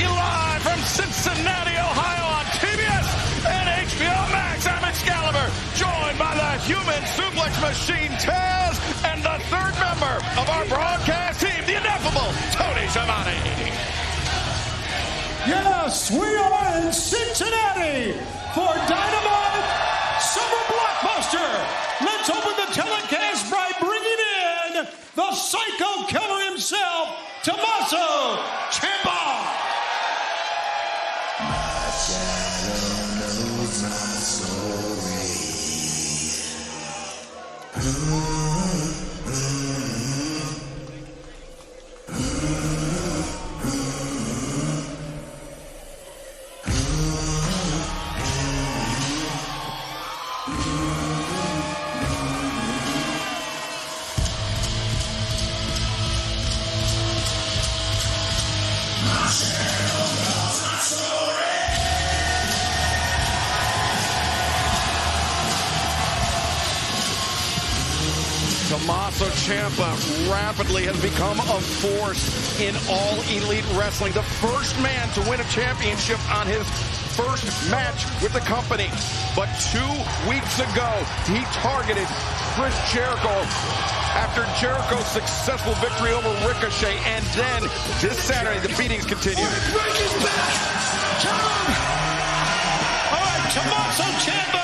to you live from Cincinnati, Ohio on TBS and HBO Max. I'm Excalibur, joined by the human suplex machine Taz and the third member of our broadcast team, the ineffable Tony Schiavone. Yes, we are in Cincinnati for Dynamite Summer Blockbuster. Let's open the telecast by bringing in the Psycho Killer himself, Tommaso Ciampa. My shadow knows my story. Tommaso Ciampa rapidly has become a force in all elite wrestling. The first man to win a championship on his first match with the company. But 2 weeks ago, he targeted Chris Jericho after Jericho's successful victory over Ricochet. And then this Saturday, the beatings continue. All right, Tommaso Ciampa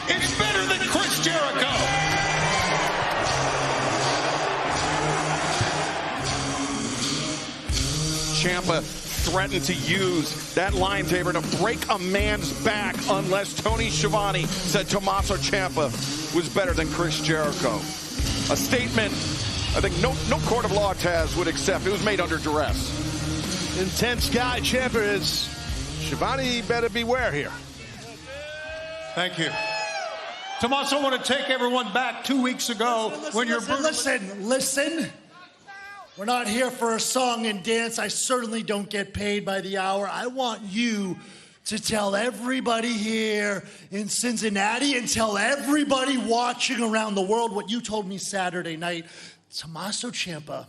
is better than Chris Jericho. Ciampa threatened to use that line saber to break a man's back unless Tony Schiavone said Tommaso Ciampa was better than Chris Jericho. A statement I think no court of law, Taz, would accept. It was made under duress. Intense guy Ciampa is. Schiavone better beware here. Thank you. Tommaso, I want to take everyone back 2 weeks ago when you're... Listen. We're not here for a song and dance. I certainly don't get paid by the hour. I want you to tell everybody here in Cincinnati and tell everybody watching around the world what you told me Saturday night. Tommaso Ciampa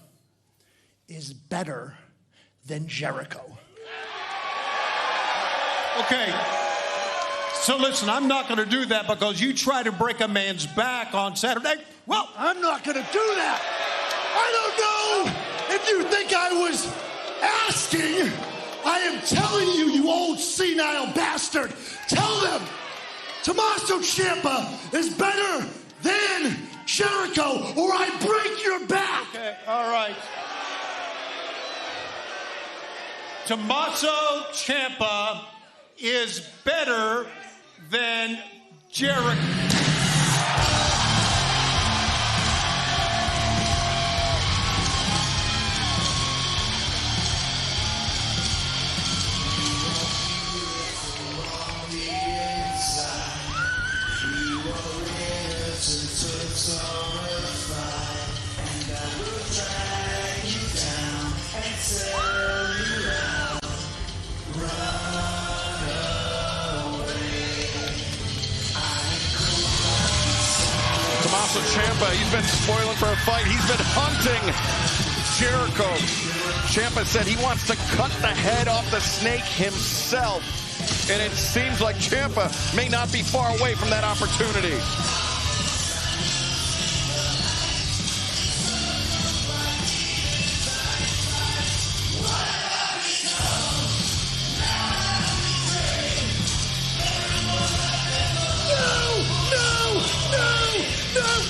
is better than Jericho. Okay. So listen, I'm not going to do that because you tried to break a man's back on Saturday. Well, I'm not going to do that. I don't know if you think I was asking. I am telling you, you old senile bastard. Tell them Tommaso Ciampa is better than Jericho or I break your back. Okay, all right. Tommaso Ciampa is better than Jericho. Tommaso Ciampa, he's been spoiling for a fight. He's been hunting Jericho. Ciampa said he wants to cut the head off the snake himself. And it seems like Ciampa may not be far away from that opportunity.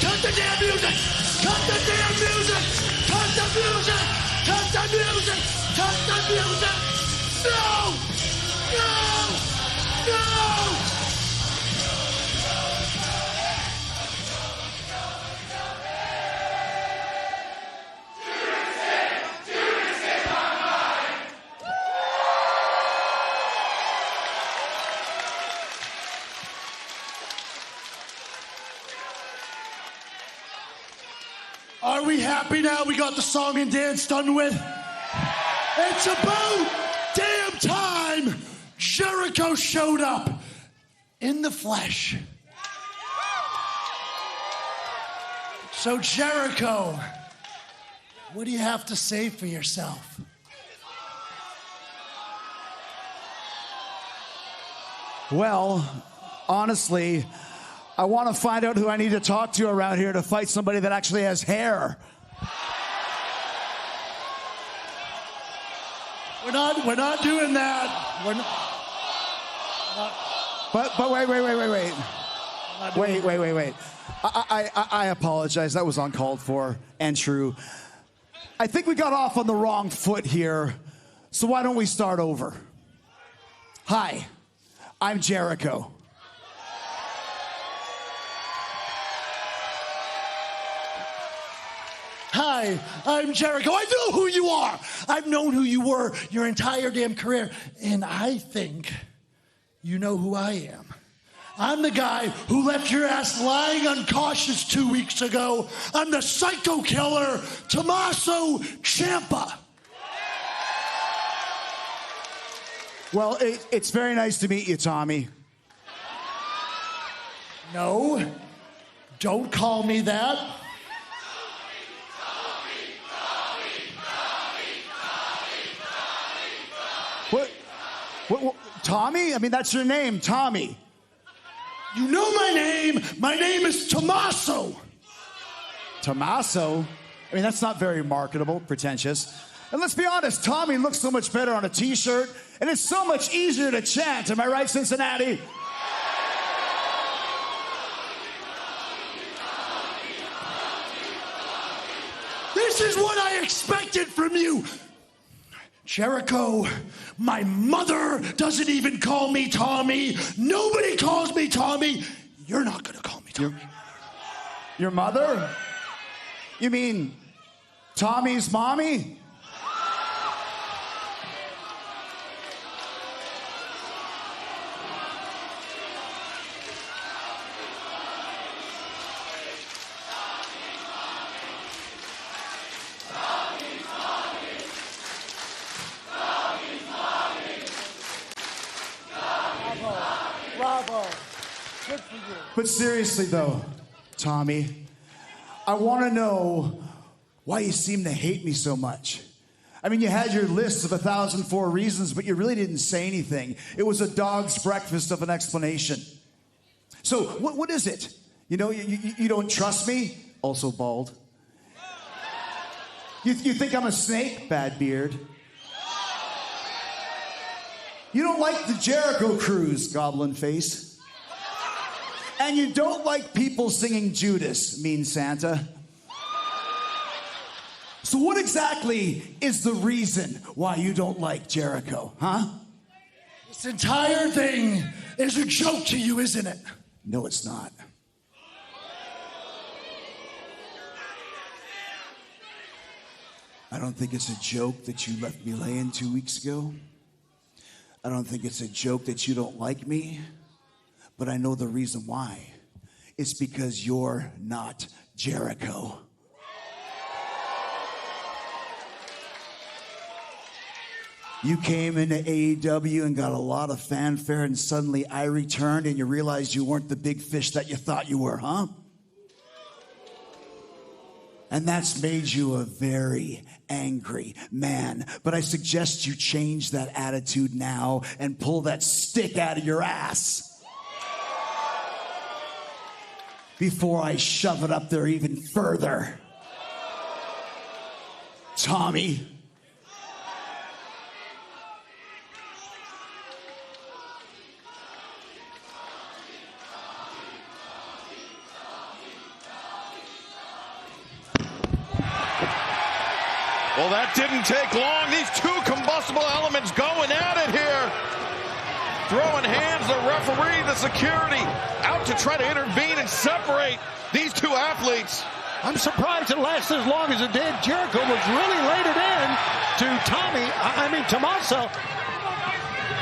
Cut the damn music! Cut the damn music! Cut the music! Cut the music! Cut the music! No! No! No! Are we happy now we got the song and dance done with? It's about damn time Jericho showed up in the flesh. So Jericho, what do you have to say for yourself? Well, honestly, I want to find out who I need to talk to around here to fight somebody that actually has hair. We're not doing that. We're not. But wait. I apologize. That was uncalled for and true. I think we got off on the wrong foot here. So why don't we start over? Hi, I'm Jericho. Hi, I'm Jericho. I know who you are. I've known who you were your entire damn career. And I think you know who I am. I'm the guy who left your ass lying unconscious 2 weeks ago. I'm the psycho killer, Tommaso Ciampa. Well, it's very nice to meet you, Tommy. No, don't call me that. What? Tommy? I mean, that's your name, Tommy. You know my name. My name is Tommaso. Tommaso? I mean, that's not very marketable, pretentious. And let's be honest, Tommy looks so much better on a t-shirt, and it's so much easier to chant. Am I right, Cincinnati? This is what I expected from you. Jericho, my mother doesn't even call me Tommy. Nobody calls me Tommy. You're not going to call me Tommy. Your mother? You mean Tommy's mommy? Bravo. Good for you. But seriously, though, Tommy, I want to know why you seem to hate me so much. I mean, you had your list of 1,004 reasons, but you really didn't say anything. It was a dog's breakfast of an explanation. So, what is it? You know, you don't trust me? Also bald. You think I'm a snake? Bad beard. You don't like the Jericho Cruise, goblin face. And you don't like people singing Judas, mean Santa. So what exactly is the reason why you don't like Jericho, huh? This entire thing is a joke to you, isn't it? No, it's not. I don't think it's a joke that you left me laying 2 weeks ago. I don't think it's a joke that you don't like me, but I know the reason why. It's because you're not Jericho. You came into AEW and got a lot of fanfare, and suddenly I returned and you realized you weren't the big fish that you thought you were, huh? And that's made you a very angry man. But I suggest you change that attitude now and pull that stick out of your ass before I shove it up there even further. Tommy. Well, that didn't take long. These two combustible elements going at it here. Throwing hands, the referee, the security, out to try to intervene and separate these two athletes. I'm surprised it lasted as long as it did. Jericho was really laid it in to Tommaso.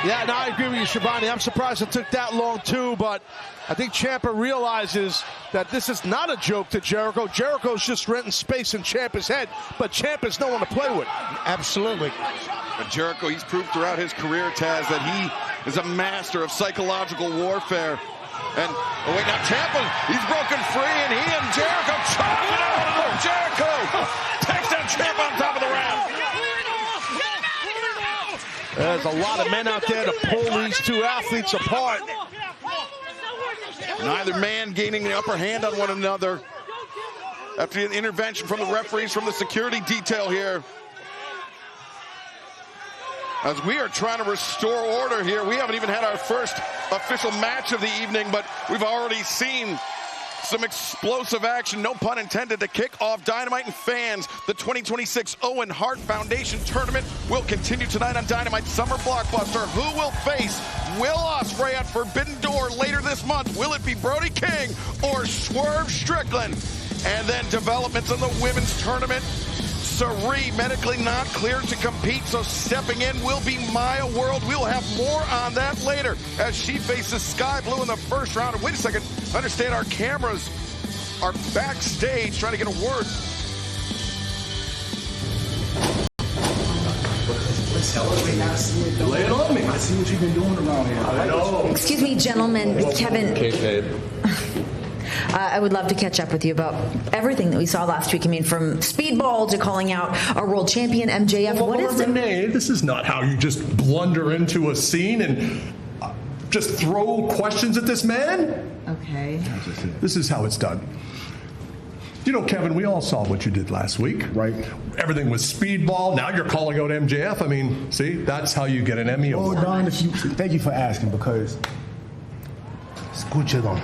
Yeah, no, I agree with you, Schiavone. I'm surprised it took that long, too, but I think Ciampa realizes that this is not a joke to Jericho. Jericho's just renting space in Ciampa's head, but Ciampa's no one to play with. Absolutely. But Jericho, he's proved throughout his career, Taz, that he is a master of psychological warfare. And, oh wait, now Ciampa, he's broken free, and he and Jericho charging out. Jericho takes down Ciampa on top of the ramp. There's a lot of men out there to pull these two athletes apart. Neither man gaining the upper hand on one another. After the intervention from the referees, from the security detail here. As we are trying to restore order here. We haven't even had our first official match of the evening, but we've already seen some explosive action, no pun intended, to kick off Dynamite and fans. The 2026 Owen Hart Foundation Tournament will continue tonight on Dynamite Summer Blockbuster. Who will face Will Ospreay at Forbidden Door later this month? Will it be Brody King or Swerve Strickland? And then developments in the women's tournament. Sari medically not cleared to compete, so stepping in will be Maya World. We'll have more on that later as she faces Sky Blue in the first round. And wait a second, understand our cameras are backstage trying to get a word. Lay it on me. I see what you've been doing around here. I know. Excuse me, gentlemen. Kevin. Okay, babe. I would love to catch up with you about everything that we saw last week. I mean, from speedball to calling out our world champion, MJF. Well, what is it? Renee, this is not how you just blunder into a scene and just throw questions at this man. Okay. This is how it's done. You know, Kevin, we all saw what you did last week. Right. Everything was speedball. Now you're calling out MJF. I mean, see, that's how you get an Emmy award. Oh, Don, thank you for asking, because escuche, Don.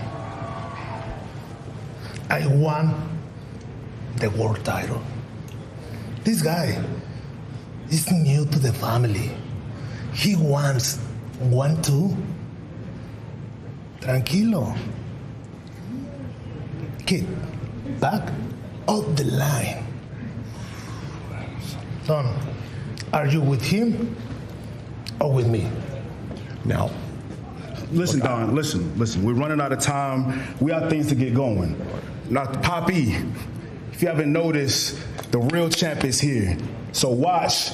I won the world title. This guy is new to the family. He wants 1, 2. Tranquilo. Kid, back of the line. Son, are you with him or with me? Now, Listen, Don, listen. We're running out of time. We have things to get going. Now, Poppy, if you haven't noticed, the real champ is here. So watch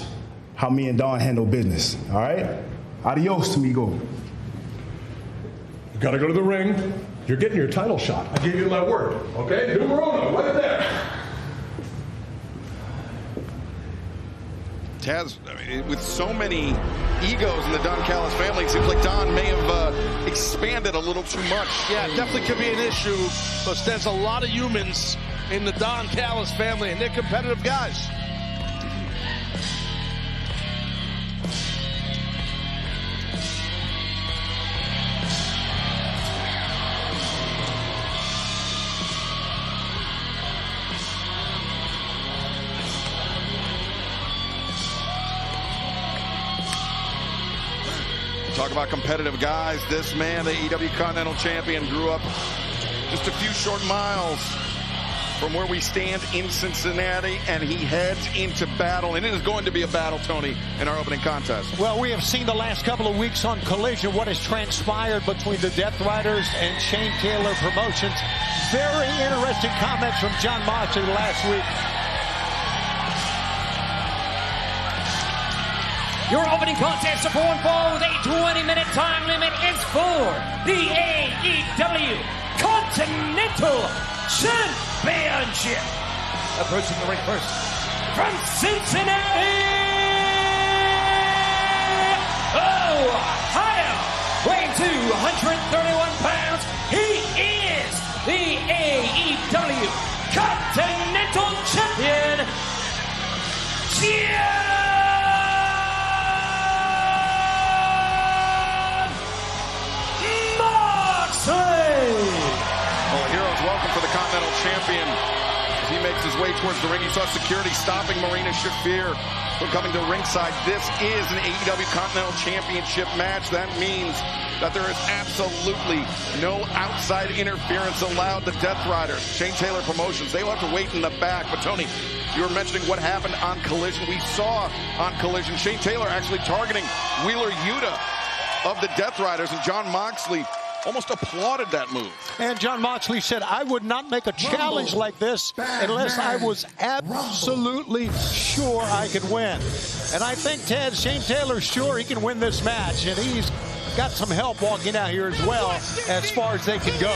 how me and Don handle business, all right? Adios, amigo. you got to go to the ring. You're getting your title shot. I gave you my word. Okay? Numero uno, right there. Taz, I mean, with so many egos in the Don Callis family, it seems like Don may have expanded a little too much. Yeah, it definitely could be an issue, but there's a lot of humans in the Don Callis family, and they're competitive guys. Talk about competitive guys. This man, the AEW Continental Champion, grew up just a few short miles from where we stand in Cincinnati, and he heads into battle. And it is going to be a battle, Tony, in our opening contest. Well, we have seen the last couple of weeks on Collision what has transpired between the Death Riders and Shane Taylor Promotions. Very interesting comments from John Moxley last week. Your opening contest of 4 and 4 with a 20-minute time limit is for the AEW Continental Championship. Approaching the ring first from Cincinnati, Ohio, weighing 231 pounds. He is the AEW Continental Champion. Well, heroes welcome for the Continental Champion. As he makes his way towards the ring, he saw security stopping Marina Shafir from coming to ringside. This is an AEW Continental Championship match. That means that there is absolutely no outside interference allowed. The Death Riders, Shane Taylor Promotions, they will have to wait in the back. But Tony, you were mentioning what happened on Collision. We saw on Collision Shane Taylor actually targeting Wheeler Yuta of the Death Riders, and John Moxley almost applauded that move. And John Moxley said, I would not make a challenge like this unless I was absolutely sure I could win. And I think Shane Taylor's sure he can win this match, and he's got some help walking out here as well as far as they can go.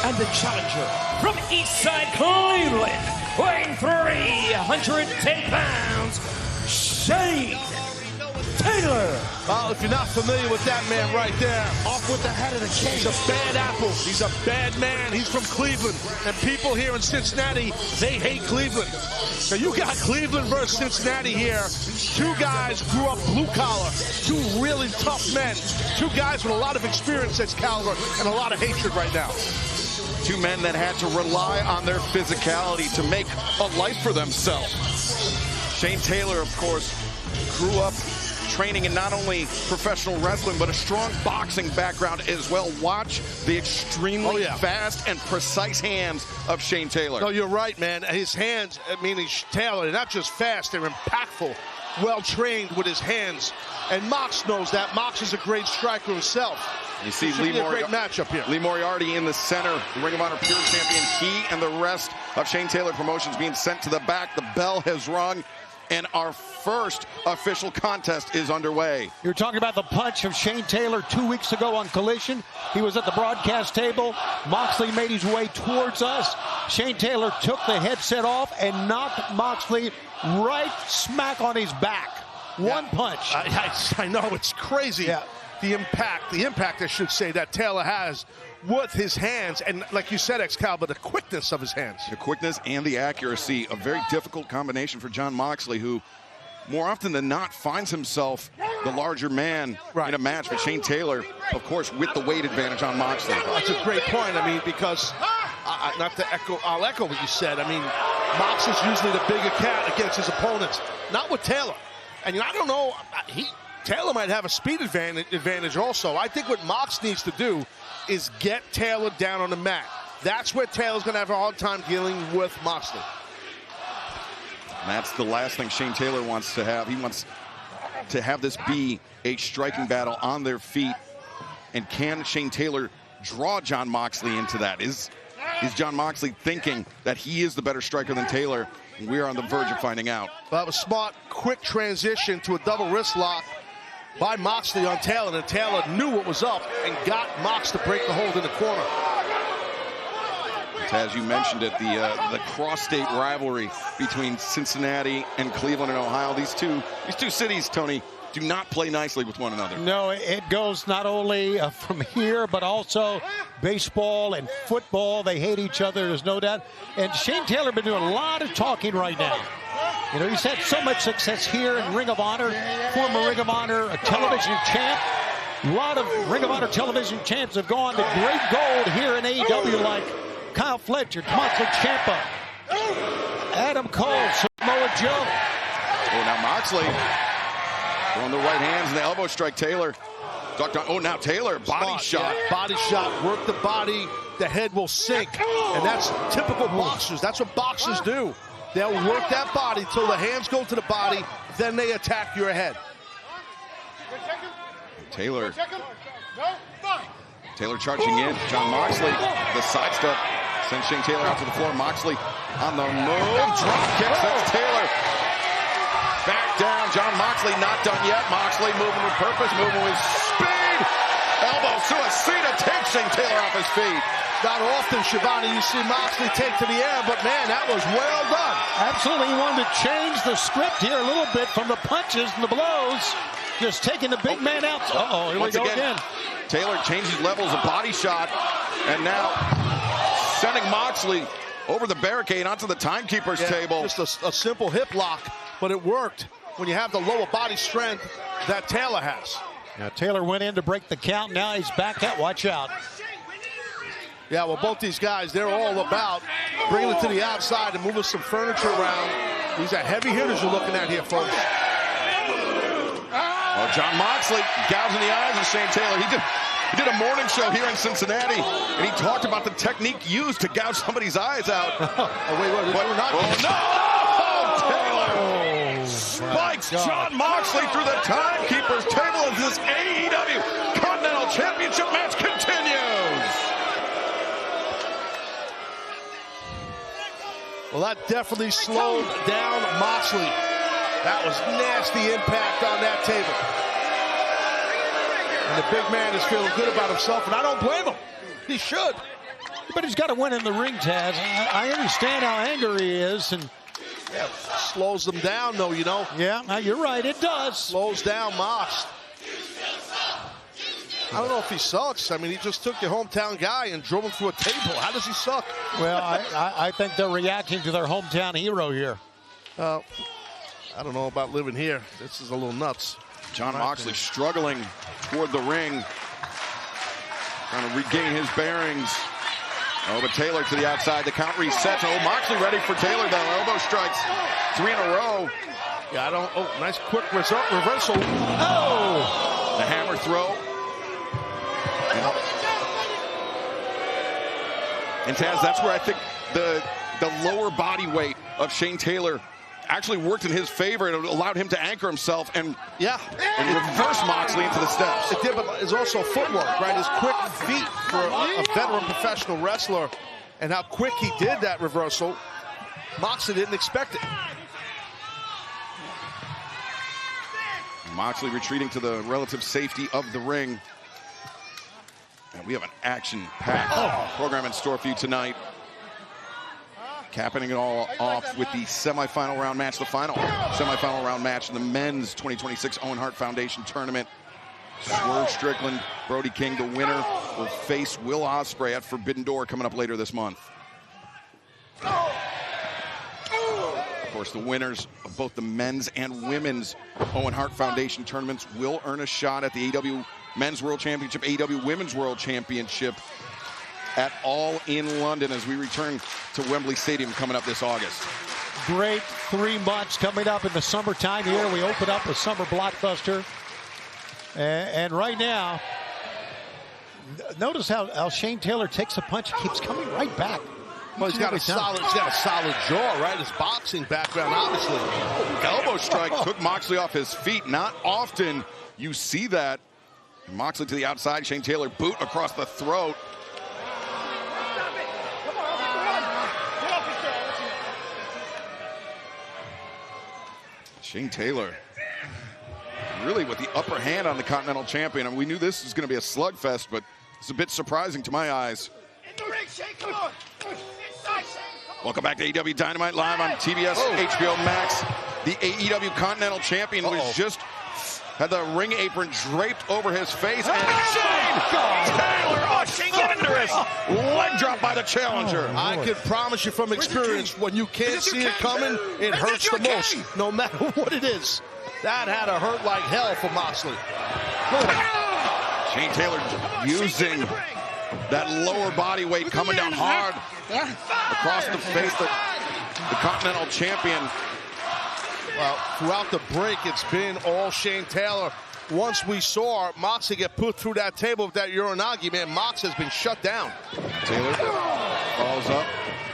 And the challenger from Eastside Cleveland, weighing 310 pounds, Shane Taylor. Well, if you're not familiar with that man right there, off with the head of the case. He's a bad apple. He's a bad man. He's from Cleveland. And people here in Cincinnati, they hate Cleveland. So you got Cleveland versus Cincinnati here. Two guys grew up blue collar. Two really tough men. Two guys with a lot of experience at caliber and a lot of hatred right now. Two men that had to rely on their physicality to make a life for themselves. Shane Taylor, of course, grew up training in not only professional wrestling, but a strong boxing background as well. Watch the extremely fast and precise hands of Shane Taylor. No, you're right, man. His hands, meaning Taylor, they're not just fast, they're impactful, well-trained with his hands. And Mox knows that. Mox is a great striker himself. You see Lee Great matchup here. Lee Moriarty in the center, the Ring of Honor Pure Champion. He and the rest of Shane Taylor Promotions being sent to the back. The bell has rung, and our first official contest is underway. You're talking about the punch of Shane Taylor 2 weeks ago on Collision. He was at the broadcast table. Moxley made his way towards us. Shane Taylor took the headset off and knocked Moxley right smack on his back. One punch. I know, it's crazy. Yeah. The impact, I should say, that Taylor has with his hands, and like you said, Excalibur, the quickness of his hands. The quickness and the accuracy, a very difficult combination for Jon Moxley, who more often than not finds himself the larger man in a match. But Shane Taylor, of course, with the weight advantage on Moxley. That's a great point. I mean, because, I'll echo what you said. I mean, Mox is usually the bigger cat against his opponents, not with Taylor. And I don't know, Taylor might have a speed advantage also. I think what Mox needs to do is get Taylor down on the mat. That's where Taylor's going to have a hard time dealing with Moxley. And that's the last thing Shane Taylor wants to have. He wants to have this be a striking battle on their feet. And can Shane Taylor draw Jon Moxley into that? Is Jon Moxley thinking that he is the better striker than Taylor? We are on the verge of finding out. Well, that was smart, quick transition to a double wrist lock by Moxley on Taylor, and Taylor knew what was up and got Mox to break the hold in the corner. As you mentioned it, the cross-state rivalry between Cincinnati and Cleveland and Ohio. These two cities, Tony, do not play nicely with one another. No, it goes not only from here, but also baseball and football. They hate each other, there's no doubt. And Shane Taylor been doing a lot of talking right now. You know, he's had so much success here in Ring of Honor, former Ring of Honor television champ. A lot of Ring of Honor television champs have gone to great gold here in AEW, like Kyle Fletcher, Tommaso Ciampa, Adam Cole, Samoa Joe. Oh, now Moxley throwing the right hands and the elbow strike. Taylor. Oh, now Taylor, body shot. Yeah, body shot, work the body, the head will sink. And that's typical boxers. That's what boxers do. They'll work that body till the hands go to the body, then they attack your head. Taylor charging in. Jon Moxley, the sidestep, sends Shane Taylor out to the floor. Moxley on the move. Drop kick, that's Taylor. Back down, Jon Moxley not done yet. Moxley moving with purpose, moving with speed. Elbow suicida takes Shane Taylor off his feet. Not often, Shivani, you see Moxley take to the air, but man, that was well done. Absolutely, he wanted to change the script here a little bit from the punches and the blows. Just taking the big man out. Uh-oh, here we go again. Taylor changes levels of body shot, and now sending Moxley over the barricade onto the timekeeper's table. Just a simple hip lock, but it worked when you have the lower body strength that Taylor has. Now Taylor went in to break the count. Now he's back out. Watch out. Yeah, well, both these guys, they're all about bringing it to the outside and moving some furniture around. These are heavy hitters you're looking at here, folks. Oh, Jon Moxley gouging the eyes of Shane Taylor. He did a morning show here in Cincinnati, and he talked about the technique used to gouge somebody's eyes out. Wait, not. Oh, no! Taylor spikes Jon Moxley through the timekeeper's table as this AEW Continental Championship match continues. Well, that definitely slowed down Moxley. That was nasty impact on that table. And the big man is feeling good about himself, and I don't blame him. He should. But he's got to win in the ring, Taz. I understand how angry he is, and Yeah, slows them down, though, you know. Yeah, now you're right, it does. Slows down Mox. I don't know if he sucks. I mean, he just took your hometown guy and drove him through a table. How does he suck? Well, I think they're reacting to their hometown hero here. I don't know about living here. This is a little nuts. Jon Moxley struggling toward the ring, trying to regain his bearings. Oh, but Taylor to the outside. The count resets. Oh, Moxley ready for Taylor, though. Elbow strikes. 3 in a row. Yeah, I don't. Oh, nice quick reversal. Oh! The hammer throw. And Taz, that's where I think the lower body weight of Shane Taylor actually worked in his favor. It allowed him to anchor himself and reverse Moxley into the steps. It did, but it's also footwork, right? His quick feet for a veteran professional wrestler, and how quick he did that reversal. Moxley didn't expect it. Moxley retreating to the relative safety of the ring. And we have an action-packed program in store for you tonight. Capping it all off with the semifinal round match, the final semifinal round match in the men's 2026 Owen Hart Foundation tournament. Swerve Strickland, Brody King, the winner, will face Will Ospreay at Forbidden Door coming up later this month. Of course, the winners of both the men's and women's Owen Hart Foundation tournaments will earn a shot at the AEW Men's World Championship, AEW Women's World Championship at All in London as we return to Wembley Stadium coming up this August. Great 3 months coming up in the summertime here. We open up a summer blockbuster. And right now, notice how Shane Taylor takes a punch, keeps coming right back. Well, he's got a solid jaw, right? His boxing background, obviously. Elbow strike took Moxley off his feet. Not often you see that. Moxley to the outside, Shane Taylor boot across the throat. Shane Taylor really with the upper hand on the Continental Champion. I mean, we knew this was going to be a slugfest, but it's a bit surprising to my eyes. Welcome back to AEW Dynamite live on TBS, HBO Max. The AEW Continental Champion was just had the ring apron draped over his face. And Shane Taylor, thunderous leg drop by the challenger. I can promise you from experience, when you can't see it coming, it hurts the most, no matter what it is. That had to hurt like hell for Moxley. Shane Taylor using that lower body weight, coming down hard across the face of the Continental Champion. Well, throughout the break, it's been all Shane Taylor. Once we saw Moxley get put through that table with that Uranagi, man, Mox has been shut down. Taylor falls up,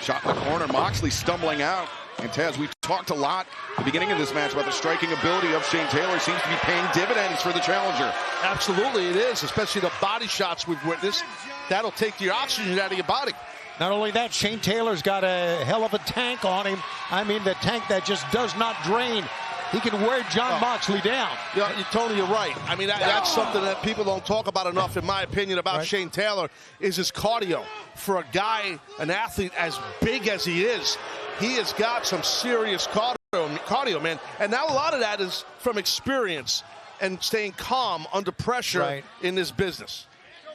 shot in the corner. Moxley stumbling out. And Taz, we talked a lot at the beginning of this match about the striking ability of Shane Taylor. Seems to be paying dividends for the challenger. Absolutely it is, especially the body shots we've witnessed. That'll take the oxygen out of your body. Not only that, Shane Taylor's got a hell of a tank on him. I mean, the tank that just does not drain. He can wear Jon Moxley down. Yeah, Tony, you're right. I mean, that's something that people don't talk about enough, in my opinion, about Shane Taylor, is his cardio. For a guy, an athlete as big as he is, he has got some serious cardio, man. And now a lot of that is from experience and staying calm under pressure in this business.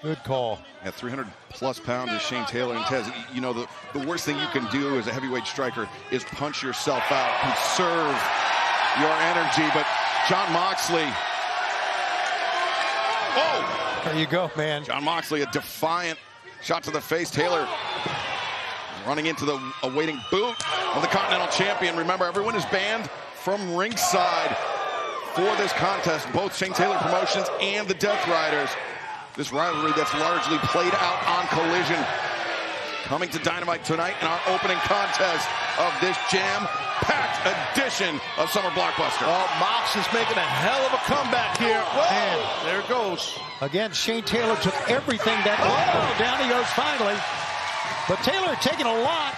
Good call. Yeah, 300-plus pounder Shane Taylor. And Tez, you know, the worst thing you can do as a heavyweight striker is punch yourself out, conserve your energy. But Jon Moxley. Oh! There you go, man. Jon Moxley, a defiant shot to the face. Taylor running into the awaiting boot of the Continental Champion. Remember, everyone is banned from ringside for this contest, both Shane Taylor Promotions and the Death Riders. This rivalry that's largely played out on Collision. Coming to Dynamite tonight in our opening contest of this jam-packed edition of Summer Blockbuster. Oh, Mox is making a hell of a comeback here. Whoa, there it goes. Again, Shane Taylor took everything that down he goes finally. But Taylor taking a lot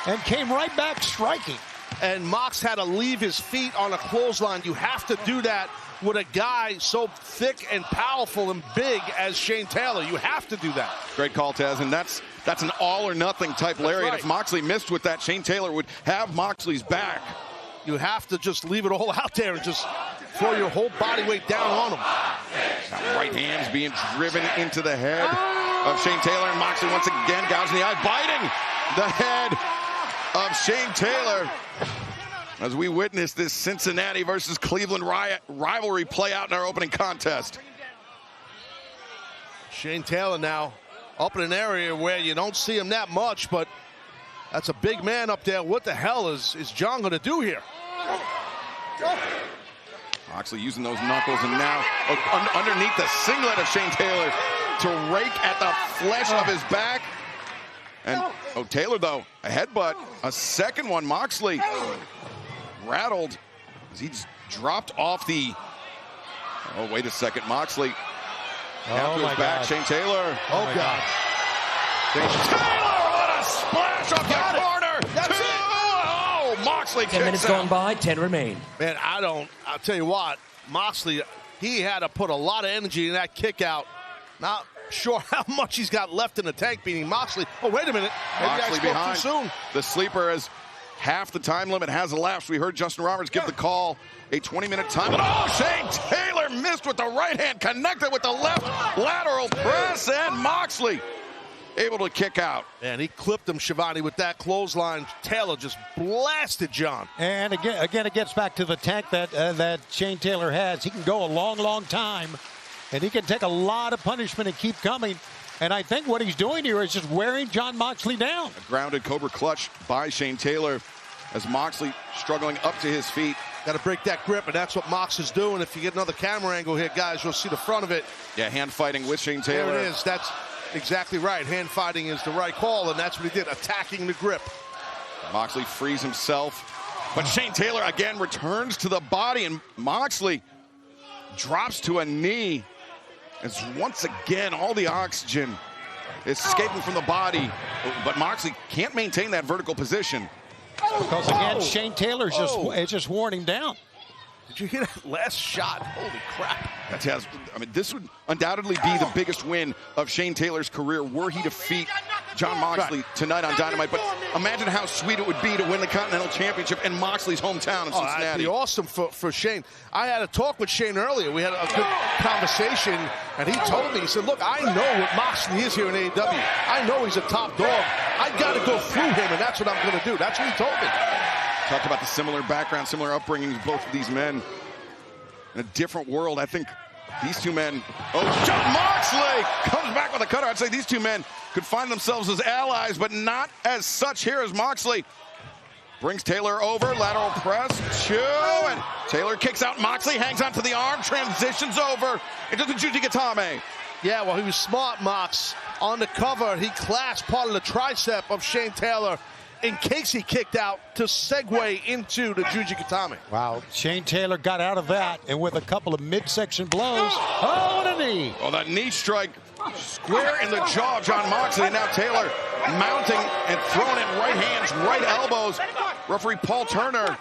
and came right back striking. And Mox had to leave his feet on a clothesline. You have to do that with a guy so thick and powerful and big as Shane Taylor. You have to do that. Great call, Taz, and that's an all-or-nothing type lariat. Right. If Moxley missed with that, Shane Taylor would have Moxley's back. you have to just leave it all out there and just throw your whole body weight down on him. That right hand's being driven into the head of Shane Taylor, and Moxley once again gouging the eye, biting the head of Shane Taylor. As we witness this Cincinnati versus Cleveland rivalry play out in our opening contest. Shane Taylor now up in an area where you don't see him that much, but that's a big man up there. What the hell is John going to do here? Moxley using those knuckles, and now underneath the singlet of Shane Taylor to rake at the flesh of his back. And Taylor, though, a headbutt, a second one. Moxley rattled as he just dropped off the. Oh, wait a second, Moxley. Down to his back, God. Shane Taylor. Oh, God. Shane Taylor, what a splash off the corner. That's it. Oh, Moxley 10 minutes gone by, 10 remain. Man, I'll tell you what, Moxley, he had to put a lot of energy in that kick out. Not sure how much he's got left in the tank, beating Moxley. Oh, wait a minute. Maybe Moxley I spoke behind. too soon. The sleeper, as half the time limit has elapsed. We heard Justin Roberts give the call, a 20-minute time. But Shane Taylor missed with the right hand, connected with the left lateral press, and Moxley able to kick out. And he clipped him, Shivani, with that clothesline. Taylor just blasted John. And again, it gets back to the tank that Shane Taylor has. He can go a long, long time, and he can take a lot of punishment and keep coming. And I think what he's doing here is just wearing John Moxley down. A grounded Cobra clutch by Shane Taylor as Moxley struggling up to his feet. Got to break that grip, and that's what Mox is doing. If you get another camera angle here, guys, you'll see the front of it. Yeah, hand fighting with Shane Taylor. There it is. That's exactly right. Hand fighting is the right call, and that's what he did, attacking the grip. Moxley frees himself, but Shane Taylor again returns to the body, and Moxley drops to a knee as once again all the oxygen is escaping from the body, but Moxley can't maintain that vertical position. Because again, Shane Taylor's just worn him down. Did you hear that last shot? Holy crap. This would undoubtedly be the biggest win of Shane Taylor's career were he to defeat John Moxley tonight on Dynamite. But imagine how sweet it would be to win the Continental Championship in Moxley's hometown of Cincinnati. That'd be awesome for Shane. I had a talk with Shane earlier. We had a good conversation, and he told me, he said, look, I know what Moxley is here in AEW. I know he's a top dog. I got to go through him, and that's what I'm going to do. That's what he told me. Talked about the similar background, similar upbringings, both of these men. In a different world, I think these two men. Oh, John Moxley comes back with a cutter. I'd say these two men could find themselves as allies, but not as such here as Moxley brings Taylor over, lateral press, and Taylor kicks out Moxley, hangs onto the arm, transitions over into the Jujigatame. Yeah, well, he was smart, Mox. On the cover, he clasped part of the tricep of Shane Taylor in case he kicked out to segue into the Jujigatame. Wow, Shane Taylor got out of that, and with a couple of midsection blows, what a knee. Oh, that knee strike square in the jaw of John Moxley, and now Taylor mounting and throwing in right hands, right elbows. Referee Paul Turner.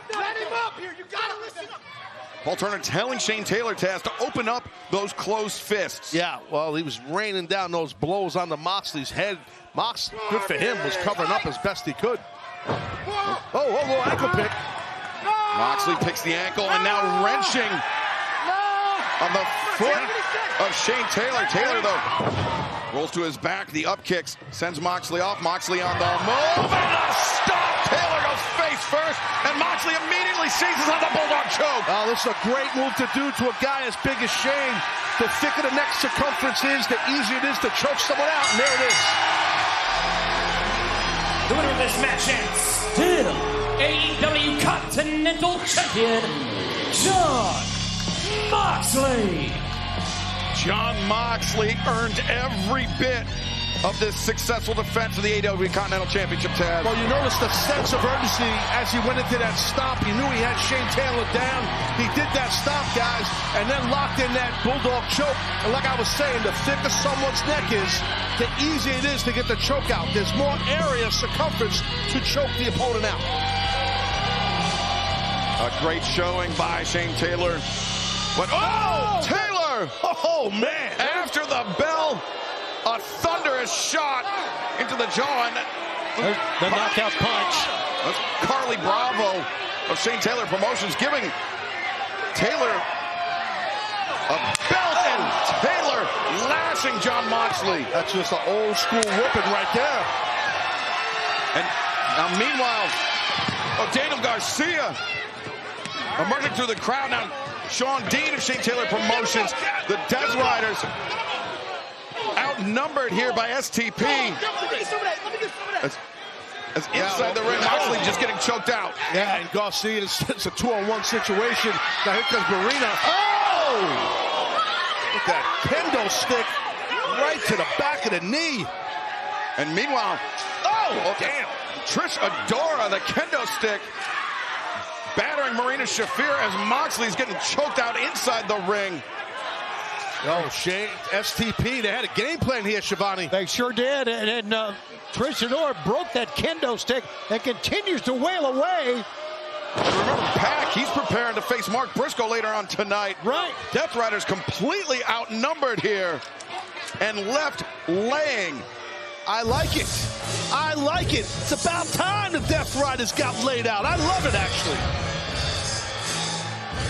Paul Turner telling Shane Taylor to open up those closed fists. Yeah, well, he was raining down those blows onto Moxley's head. Mox, good for him, was covering up as best he could. Oh, ankle pick. Moxley picks the ankle, and now wrenching on the foot of Shane Taylor. Taylor, though, rolls to his back. The up kicks sends Moxley off. Moxley on the move, and a stop. Taylor goes face first, and Moxley immediately seizes on the Bulldog choke. Oh, this is a great move to do to a guy as big as Shane. The thicker the neck circumference is, the easier it is to choke someone out, and there it is. The winner of this match and still AEW Continental Champion, John Moxley. John Moxley earned every bit of this successful defense of the AEW Continental Championship tag. Well, you notice the sense of urgency as he went into that stomp. He knew he had Shane Taylor down. He did that stomp, guys, and then locked in that Bulldog choke. And like I was saying, the thicker someone's neck is, the easier it is to get the choke out. There's more area, circumference to choke the opponent out. A great showing by Shane Taylor. But, Taylor! Oh, man! After the bell, a thunderous shot into the jaw. And the knockout punch. That's Carly Bravo of Shane Taylor Promotions, giving Taylor a belt, and Taylor lashing Jon Moxley. That's just an old school whipping right there. And now meanwhile, Daniel Garcia emerging through the crowd. Now Sean Dean of Shane Taylor Promotions. The Death Riders outnumbered here by STP. As inside the ring, Moxley just getting choked out. Yeah, and Garcia, it's a 2-on-1 situation. Now here comes Marina. Oh! Look at that kendo stick right to the back of the knee. And meanwhile, oh, damn. Trish Adora, the kendo stick, battering Marina Shafir as Moxley's getting choked out inside the ring. Oh, Shane, STP, they had a game plan here, Shivani. They sure did, and Trish Adora broke that kendo stick and continues to wail away. Remember, Pac, he's preparing to face Mark Briscoe later on tonight. Right. Death Riders completely outnumbered here and left laying. I like it. I like it. It's about time the Death Riders got laid out. I love it, actually.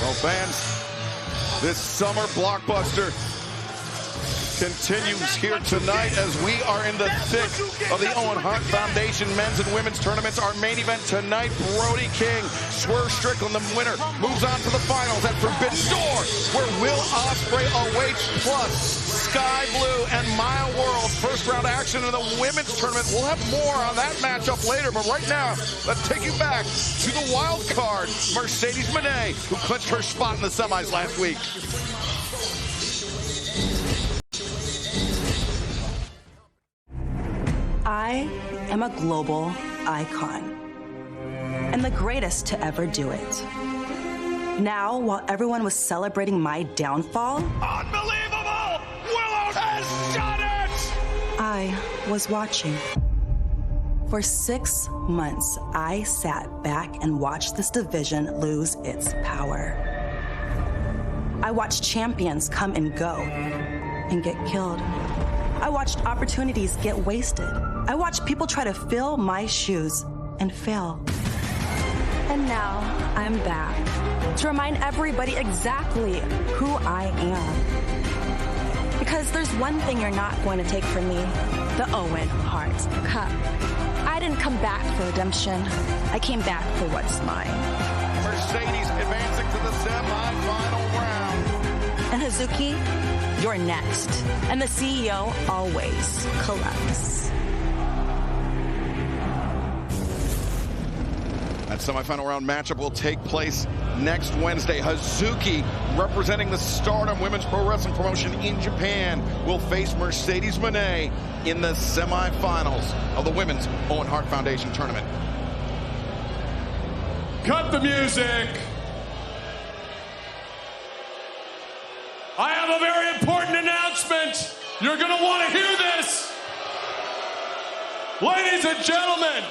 Well, fans, this summer blockbuster continues here tonight as we are in the thick of the Owen Hart Foundation men's and women's tournaments. Our main event tonight, Brody King, Swerve Strickland, the winner, moves on to the finals at Forbidden Door, where Will Ospreay awaits, plus Sky Blue and Mile World. First round action in the women's tournament. We'll have more on that matchup later, but right now, let's take you back to the wild card, Mercedes Moné, who clinched her spot in the semis last week. I am a global icon and the greatest to ever do it. Now, while everyone was celebrating my downfall, Unbelievable! Willow has done it! I was watching. For 6 months, I sat back and watched this division lose its power. I watched champions come and go and get killed. I watched opportunities get wasted. I watched people try to fill my shoes and fail. And now I'm back to remind everybody exactly who I am. Because there's one thing you're not going to take from me, the Owen Hart Cup. I didn't come back for redemption. I came back for what's mine. Mercedes advancing to the semi-final round. And Hazuki, you're next. And the CEO always collects. That semifinal round matchup will take place next Wednesday. Hazuki, representing the Stardom Women's Pro Wrestling promotion in Japan, will face Mercedes Moné in the semifinals of the Women's Owen Hart Foundation tournament. Cut the music. I have a very important announcement. You're going to want to hear this. Ladies and gentlemen,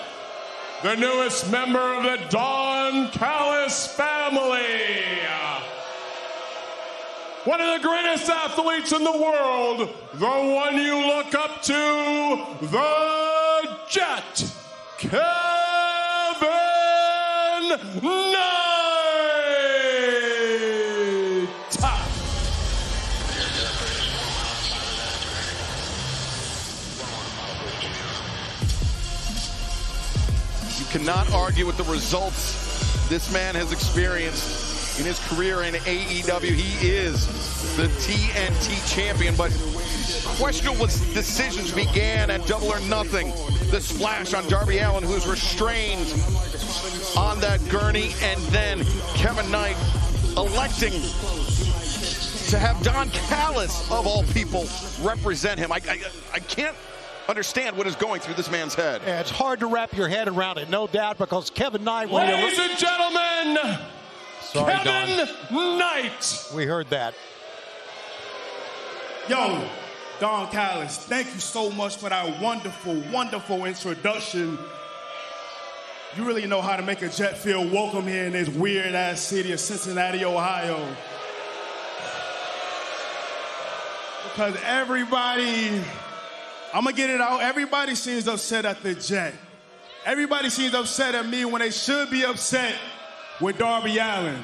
the newest member of the Don Callis family. One of the greatest athletes in the world, the one you look up to, the Jet, Kevin Knight. Cannot argue with the results this man has experienced in his career in AEW. He is the TNT champion, but questionable decisions began at Double or Nothing. The splash on Darby Allin, who was restrained on that gurney, and then Kevin Knight electing to have Don Callis, of all people, represent him. I can't understand what is going through this man's head. Yeah, it's hard to wrap your head around it, no doubt, because Kevin Knight... Ladies and gentlemen, Sorry, Kevin Don. Knight. We heard that. Yo, Don Callis, thank you so much for that wonderful, wonderful introduction. You really know how to make a Jet feel welcome here in this weird-ass city of Cincinnati, Ohio. Because everybody... I'm gonna get it out. Everybody seems upset at the Jet. Everybody seems upset at me when they should be upset with Darby Allin.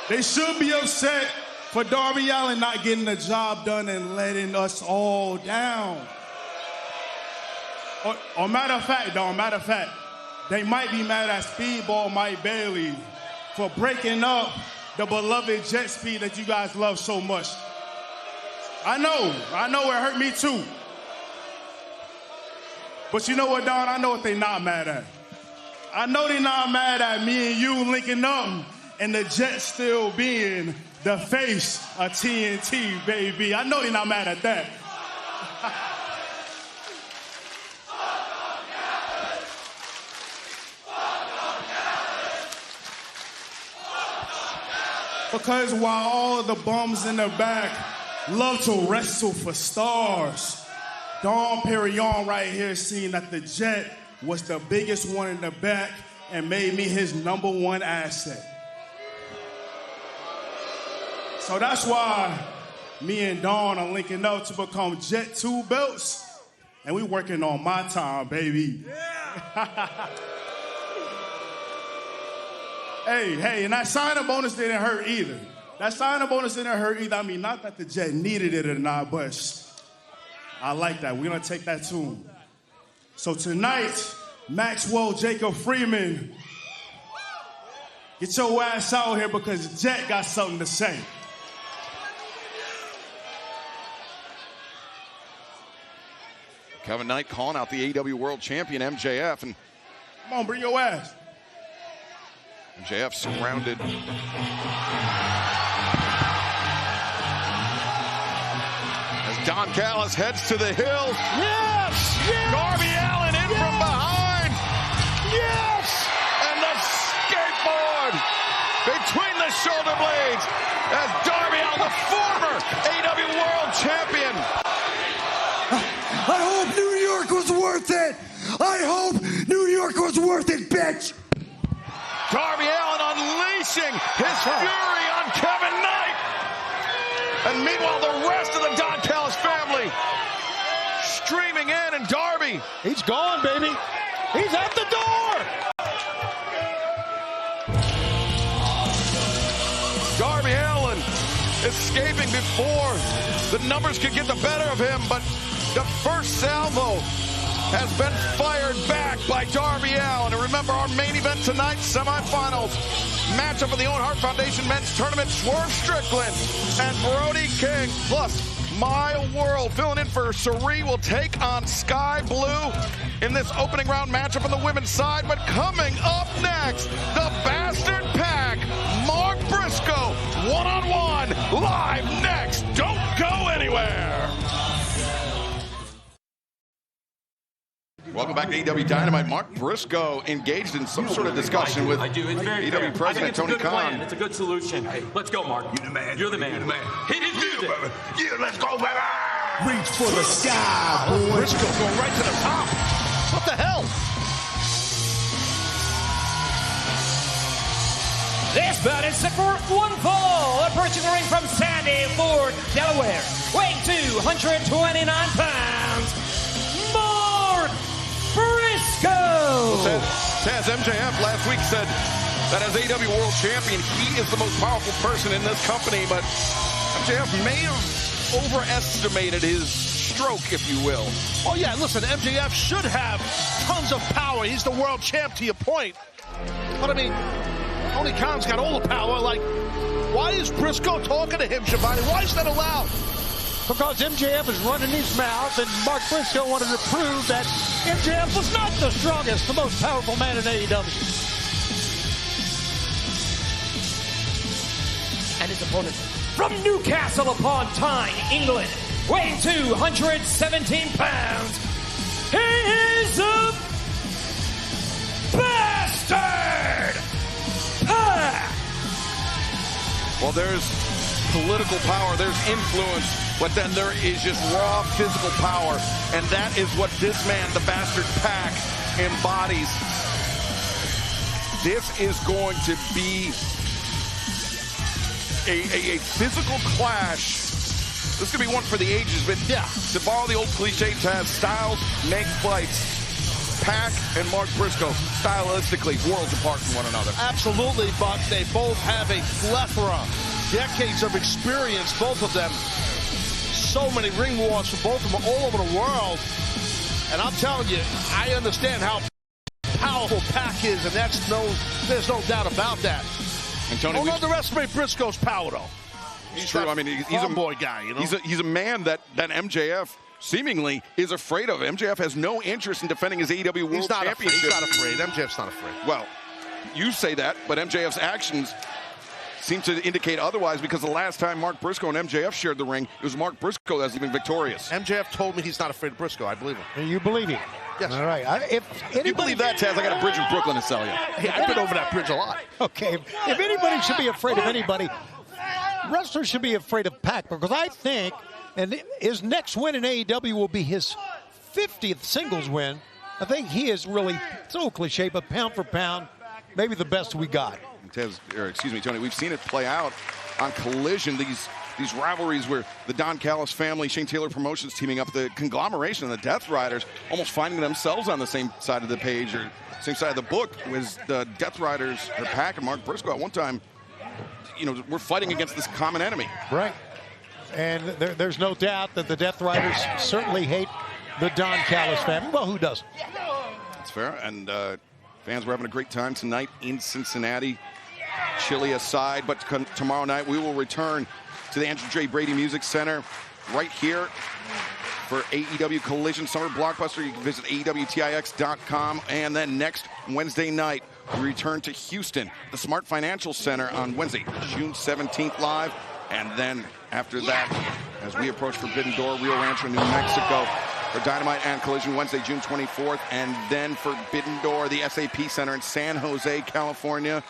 They should be upset for Darby Allin not getting the job done and letting us all down. Or matter of fact, they might be mad at Speedball Mike Bailey for breaking up the beloved jet speed that you guys love so much. I know it hurt me too. But you know what, Don? I know what they're not mad at. I know they're not mad at me and you linking up and the jet still being the face of TNT, baby. I know they're not mad at that. Because while all of the bums in the back love to wrestle for stars, Dom Perignon right here seen that the jet was the biggest one in the back and made me his #1 asset. So that's why me and Dawn are linking up to become Jet 2 belts, and we working on my time, baby. Yeah. Hey, and that sign-up bonus didn't hurt either. I mean, not that the Jet needed it or not, but I like that. We're gonna take that tune. So tonight, Maxwell Jacob Freeman, get your ass out here because Jet got something to say. Kevin Knight calling out the AEW World Champion MJF, and come on, bring your ass. MJF surrounded. As Don Callis heads to the hill. Yes! Darby Allin in from behind. Yes! And the skateboard between the shoulder blades as Darby Allin, the former AEW World Champion. I hope New York was worth it. I hope New York was worth it, bitch. Darby Allin unleashing his fury on Kevin Knight. And meanwhile, the rest of the Don Callis family streaming in, and Darby. He's gone, baby. He's at the door. Darby Allin escaping before the numbers could get the better of him, but the first salvo has been fired back by Darby Allin. And remember, our main event tonight, semifinals, matchup of the Owen Hart Foundation Men's Tournament, Swerve Strickland and Brody King, plus My World filling in for Sari will take on Sky Blue in this opening round matchup on the women's side. But coming up next, the Bastard Pack, Mark Briscoe, one-on-one, live next. Don't go anywhere. Welcome back to AEW Dynamite. Mark Briscoe engaged in some sort of discussion with AEW President Tony Khan. It's a good solution. Hey, let's go, Mark. You're the man. You're the man. You're the man. Hit his music. Yeah, let's go, baby. Reach for the sky, boy. Briscoe going right to the top. What the hell? This bout is set for one fall. Approaching the ring from Sandy Ford, Delaware, weighing 229 pounds, Mark Briscoe. Taz, MJF last week said that as AEW World Champion, he is the most powerful person in this company, but MJF may have overestimated his stroke, if you will. Oh, yeah, listen, MJF should have tons of power. He's the world champ, to your point. But, I mean, Tony Khan's got all the power. Like, why is Briscoe talking to him, Shabani? Why is that allowed? Because MJF is running his mouth, and Mark Briscoe wanted to prove that MJF was not the strongest, the most powerful man in AEW. And his opponent from Newcastle upon Tyne, England, weighing 217 pounds, he is a Bastard Pack. Well, there's political power, there's influence, but then there is just raw physical power, and that is what this man, the Bastard Pack, embodies. This is going to be a physical clash. This could be one for the ages, but yeah, to borrow the old cliche, Taz, styles make fights. Pac and Mark Briscoe, stylistically, worlds apart from one another. Absolutely, but they both have a plethora, decades of experience, both of them. So many ring wars for both of them all over the world. And I'm telling you, I understand how powerful Pac is, and there's no doubt about that. And Tony, don't underestimate Briscoe's power, though. He's true. I mean, he's a boy guy. You know, he's a man that MJF seemingly is afraid of. MJF has no interest in defending his AEW World Championship. He's not afraid. MJF's not afraid. Well, you say that, but MJF's actions seem to indicate otherwise, because the last time Mark Briscoe and MJF shared the ring, it was Mark Briscoe that's even victorious. MJF told me he's not afraid of Briscoe. I believe him. And you believe him? Yes. All right. If you believe that, Taz, I got a bridge in Brooklyn to sell you. Yeah, I've been over that bridge a lot. Okay. If anybody should be afraid of anybody, wrestlers should be afraid of Pac, because I think, and his next win in AEW will be his 50th singles win. I think he is really, so cliche, but pound for pound, maybe the best we got. Tez, or excuse me, Tony, we've seen it play out on Collision, these rivalries where the Don Callis family, Shane Taylor Promotions teaming up, the conglomeration of the Death Riders almost finding themselves on the same side of the page or same side of the book, was the Death Riders, or Pac and Mark Briscoe at one time, you know, we're fighting against this common enemy. Right. And there's no doubt that the Death Riders certainly hate the Don Callis family. Well, who doesn't? That's fair. And fans were having a great time tonight in Cincinnati. Chilly aside, but tomorrow night we will return to the Andrew J. Brady Music Center right here for AEW Collision Summer Blockbuster. You can visit AEWTIX.com. And then next Wednesday night, we return to Houston, the Smart Financial Center on Wednesday, June 17th live. And then after that, as we approach Forbidden Door, Rio Rancho, New Mexico, for Dynamite and Collision Wednesday, June 24th. And then Forbidden Door, the SAP Center in San Jose, California.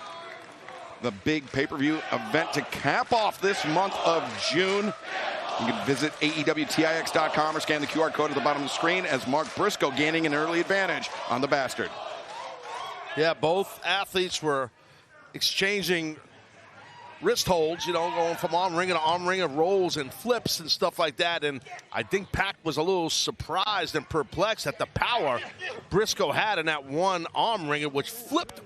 The big pay-per-view event to cap off this month of June. You can visit AEWTIX.com or scan the QR code at the bottom of the screen as Mark Briscoe gaining an early advantage on the Bastard. Yeah, both athletes were exchanging wrist holds, you know, going from arm ringer to arm ringer rolls and flips and stuff like that. And I think Pac was a little surprised and perplexed at the power Briscoe had in that one arm ringer, which flipped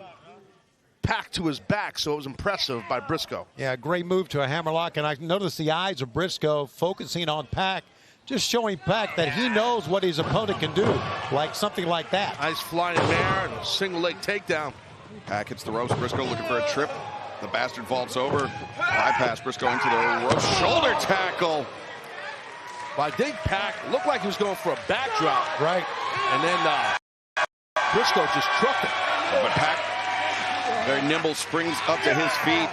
Pac to his back, so it was impressive by Briscoe. Yeah, great move to a hammerlock, and I noticed the eyes of Briscoe focusing on Pac, just showing Pac that he knows what his opponent can do, like something like that. Nice flying mare and single leg takedown. Pac hits the ropes. Briscoe looking for a trip. The Bastard vaults over. Bypass Briscoe into the rope. Shoulder tackle. Well, I think Pac looked like he was going for a backdrop. Right. And then Briscoe just trucked it. But Pac, very nimble, springs up to his feet.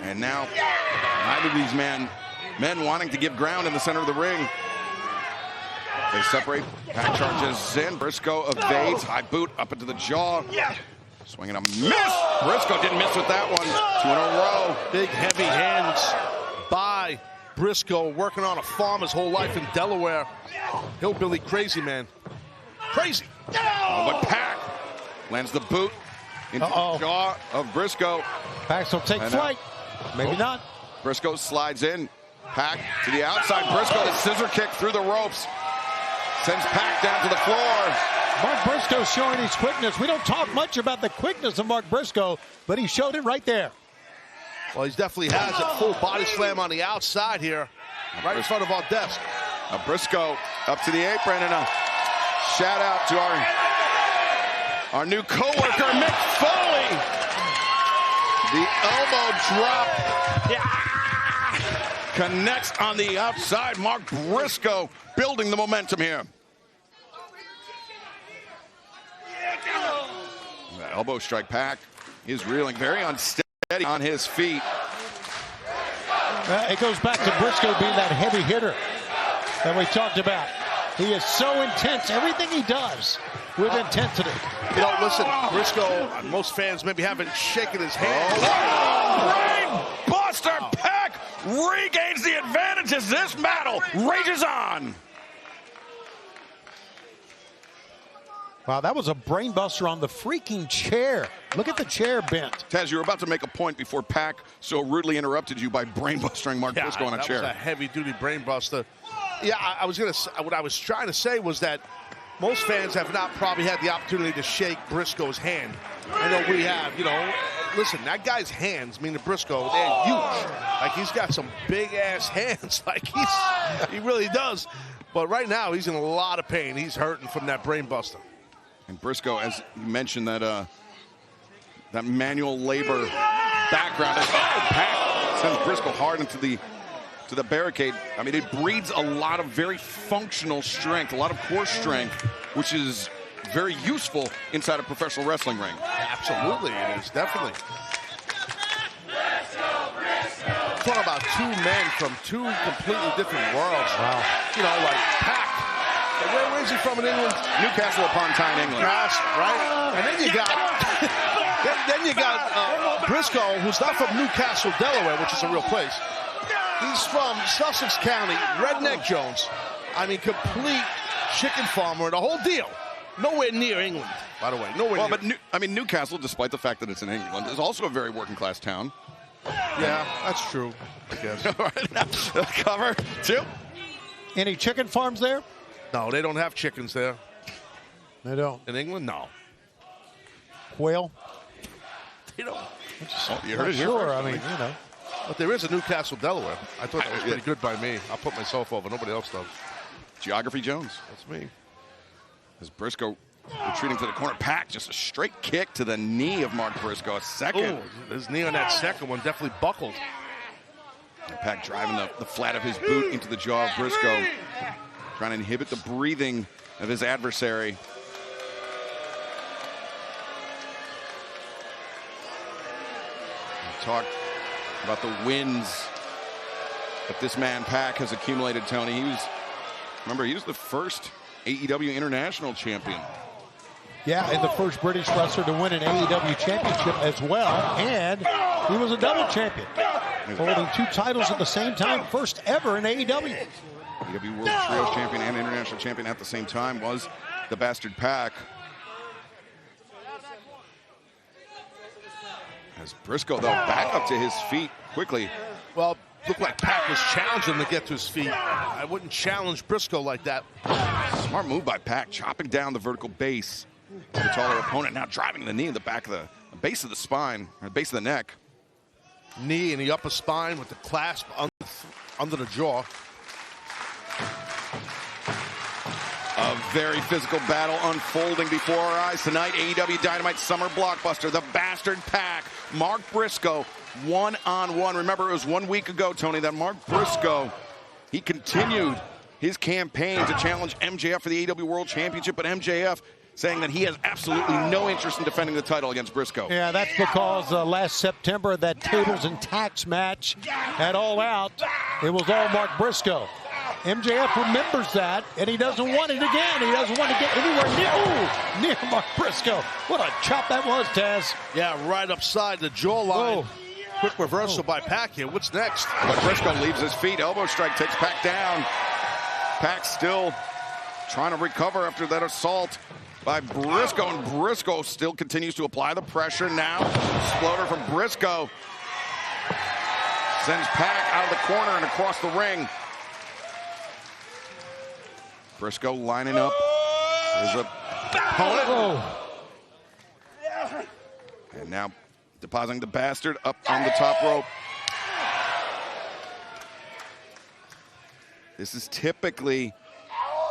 And now, neither of these men wanting to give ground in the center of the ring. They separate. Pac charges in. Briscoe evades. High boot up into the jaw. Swinging a miss. Briscoe didn't miss with that one. 2 in a row. Big, heavy hands by Briscoe, working on a farm his whole life in Delaware. Hillbilly crazy, man. Crazy. Oh, but Pac lands the boot into the jaw of Briscoe. Pac will take flight. Maybe not. Briscoe slides in. Pac to the outside. Briscoe, the scissor kick through the ropes. Sends Pac down to the floor. Mark Briscoe showing his quickness. We don't talk much about the quickness of Mark Briscoe, but he showed it right there. Well, he definitely has a full body slam on the outside here, right in front of our desk. Briscoe up to the apron, and a shout out to our new co-worker, Mick Foley. The elbow drop connects on the outside. Mark Briscoe building the momentum here. The elbow strike. Pac is reeling, very unsteady on his feet. It goes back to Briscoe being that heavy hitter that we talked about. He is so intense, everything he does with intensity. You know, listen, Briscoe, most fans maybe haven't shaken his hand. Brain buster. Pac regains the advantage as this battle rages on. Wow, that was a brainbuster on the freaking chair. Look at the chair bent. Taz, you were about to make a point before Pac so rudely interrupted you by brainbustering Mark Briscoe on a chair. That was a heavy-duty brainbuster. Yeah, I was gonna. What I was trying to say was that most fans have not probably had the opportunity to shake Briscoe's hand. I know we have, you know. Listen, that guy's hands, meaning Briscoe, they're huge. Like, he's got some big-ass hands. Like, he really does. But right now, he's in a lot of pain. He's hurting from that brain buster. And Briscoe, as you mentioned, that manual labor background. Pack sends Briscoe hard into the barricade. I mean, it breeds a lot of very functional strength, a lot of core strength, which is very useful inside a professional wrestling ring. Absolutely, it is, definitely. Talking about two men from two completely different worlds. Wow. You know, like Pac. Where is he from in England? Newcastle upon Tyne, England. Right? And then you got Briscoe, who's not from Newcastle, Delaware, which is a real place. He's from Sussex County, Redneck Jones. I mean, complete chicken farmer and the whole deal. Nowhere near England, by the way. Nowhere near. But Newcastle, despite the fact that it's in England, is also a very working class town. Yeah, that's true, I guess. All right, cover two. Any chicken farms there? No, they don't have chickens there. They don't. In England, no. Quail? They don't. You heard it here. Sure, I mean, you know. But there is a Newcastle, Delaware. I thought that was pretty good by me. I'll put myself over. Nobody else does. Geography Jones. That's me. As Briscoe retreating to the corner. Pack, just a straight kick to the knee of Mark Briscoe. A second. Ooh, his knee on that second one definitely buckled. And Pack driving the flat of his boot into the jaw of Briscoe. Trying to inhibit the breathing of his adversary. We talked about the wins that this man Pack has accumulated, Tony. He was the first AEW International Champion. Yeah, and the first British wrestler to win an AEW championship as well. And he was a double champion, holding two titles at the same time. First ever in AEW. AEW World Trios Champion and International Champion at the same time was the Bastard Pack. As Briscoe, though, back up to his feet quickly. Well, looked like Pac was challenging him to get to his feet. I wouldn't challenge Briscoe like that. Smart move by Pac, chopping down the vertical base of the taller opponent. Now driving the knee in the back of the base of the spine, or the base of the neck. Knee in the upper spine with the clasp under the jaw. A very physical battle unfolding before our eyes tonight. AEW Dynamite Summer Blockbuster. The Bastard Pack. Mark Briscoe, one-on-one. Remember, it was 1 week ago, Tony, that Mark Briscoe, he continued his campaign to challenge MJF for the AEW World Championship, but MJF saying that he has absolutely no interest in defending the title against Briscoe. Yeah, that's because last September, that tables and tax match at All Out, it was all Mark Briscoe. MJF remembers that, and he doesn't want it again. He doesn't want to get anywhere near Mark Briscoe. What a chop that was, Taz. Yeah, right upside the jawline. Quick reversal by Pac here. What's next? But Briscoe leaves his feet. Elbow strike takes Pac down. Pac still trying to recover after that assault by Briscoe, and Briscoe still continues to apply the pressure. Now, exploder from Briscoe sends Pac out of the corner and across the ring. Briscoe lining up his opponent. And now depositing the Bastard up on the top rope. This is typically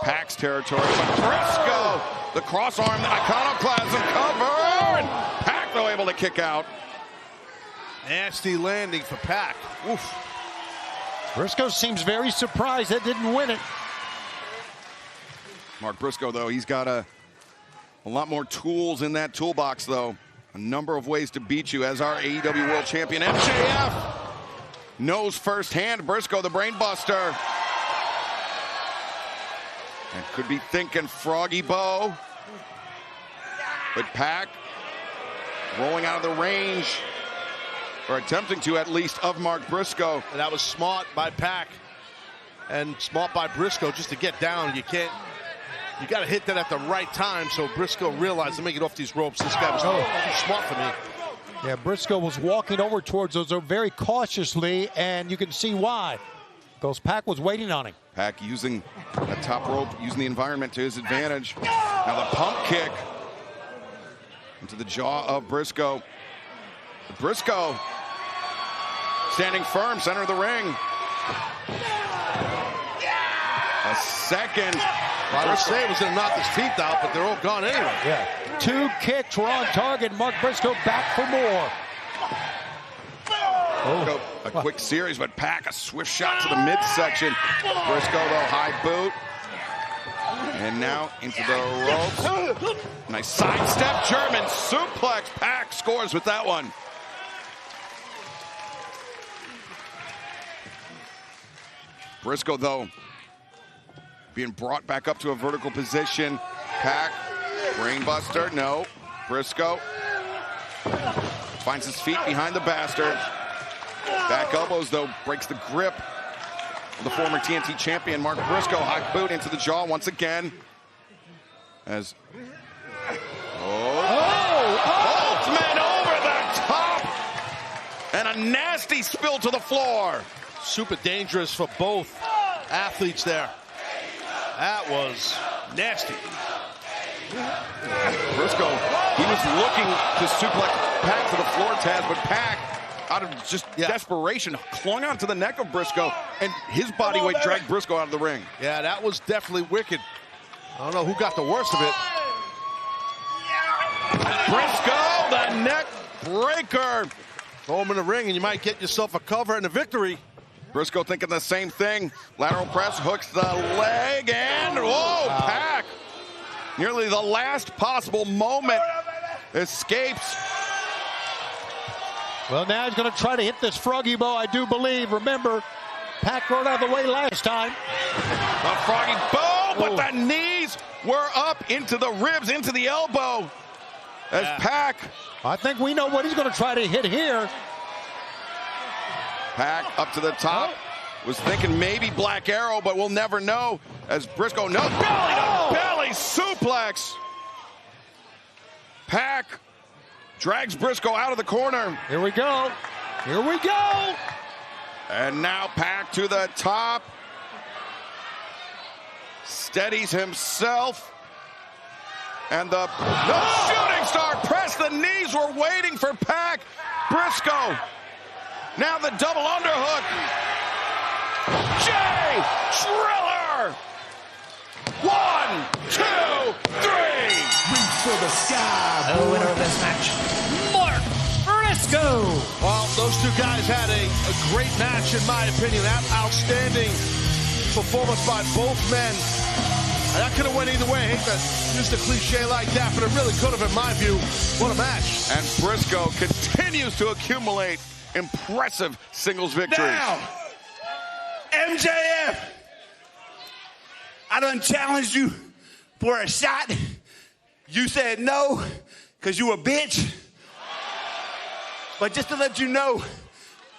Pac's territory, but Briscoe, the cross arm, the iconoclasm cover, and Pac though able to kick out. Nasty landing for Pac. Oof. Briscoe seems very surprised that didn't win it. Mark Briscoe, though, he's got a lot more tools in that toolbox, though. A number of ways to beat you as our AEW World Champion. MJF knows firsthand Briscoe, the brain buster. And could be thinking Froggy Bow. But Pac rolling out of the range, or attempting to at least, of Mark Briscoe. And that was smart by Pac and smart by Briscoe just to get down. You got to hit that at the right time, so Briscoe realized to make it off these ropes. This guy was too smart for me. Yeah, Briscoe was walking over towards those very cautiously, and you can see why. Because Pac was waiting on him. Pac using that top rope, using the environment to his advantage. Now the pump kick into the jaw of Briscoe. Briscoe standing firm, center of the ring. A second. I would say it was going to knock his teeth out, but they're all gone anyway. Yeah. 2 kicks were on target. Mark Briscoe back for more. Oh. A quick series, but Pac, a swift shot to the midsection. Briscoe, though, high boot. And now into the ropes. Nice sidestep, German suplex. Pac scores with that one. Briscoe, though, being brought back up to a vertical position. Pac, brainbuster, no. Briscoe finds his feet behind the bastard. Back elbows, though, breaks the grip of the former TNT champion, Mark Briscoe. High boot into the jaw once again. As Boltzmann over the top. And a nasty spill to the floor. Super dangerous for both athletes there. That was nasty. Briscoe, he was looking to suplex Pac to the floor, Taz, but Pac, out of just desperation, clung onto the neck of Briscoe, and his body weight dragged Briscoe out of the ring. Yeah, that was definitely wicked. I don't know who got the worst of it. Briscoe, the neck breaker. Throw him in the ring, and you might get yourself a cover and a victory. Briscoe thinking the same thing. Lateral press, hooks the leg, and whoa, Pac. Nearly the last possible moment escapes. Well, now he's going to try to hit this froggy bow, I do believe. Remember, Pac rolled out of the way last time. A froggy bow, but the knees were up into the ribs, into the elbow. As Pac. I think we know what he's going to try to hit here. Pac up to the top. Was thinking maybe Black Arrow, but we'll never know. As Briscoe, no, belly to belly suplex. Pac drags Briscoe out of the corner. Here we go. Here we go. And now Pac to the top. Steadies himself. And the shooting star press. The knees were waiting for Pac. Briscoe. Now the double underhook. Jay Driller. 1, 2, 3. Reach for the sky. The winner of this match, Mark Briscoe. Well, those two guys had a great match, in my opinion. Outstanding performance by both men. And that could have went either way. I hate to use the cliche like that, but it really could have, in my view. What a match. And Briscoe continues to accumulate impressive singles victories. Now, MJF, I done challenged you for a shot. You said no, because you a bitch. But just to let you know,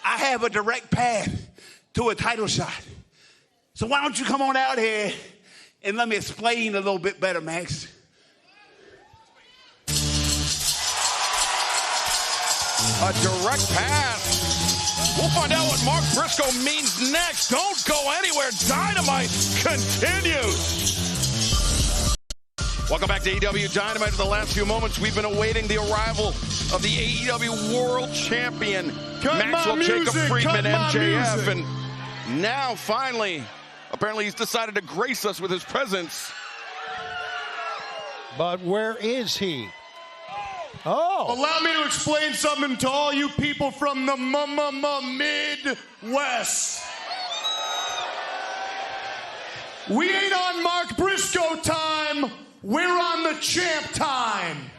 I have a direct path to a title shot. So why don't you come on out here and let me explain a little bit better, Max. A direct path. We'll find out what Mark Briscoe means next. Don't go anywhere. Dynamite continues. Welcome back to AEW Dynamite. For the last few moments, we've been awaiting the arrival of the AEW World Champion, Maxwell Jacob Friedman, MJF. And now, finally, apparently he's decided to grace us with his presence. But where is he? Oh. Allow me to explain something to all you people from the Midwest. We ain't on Mark Briscoe time. We're on the champ time.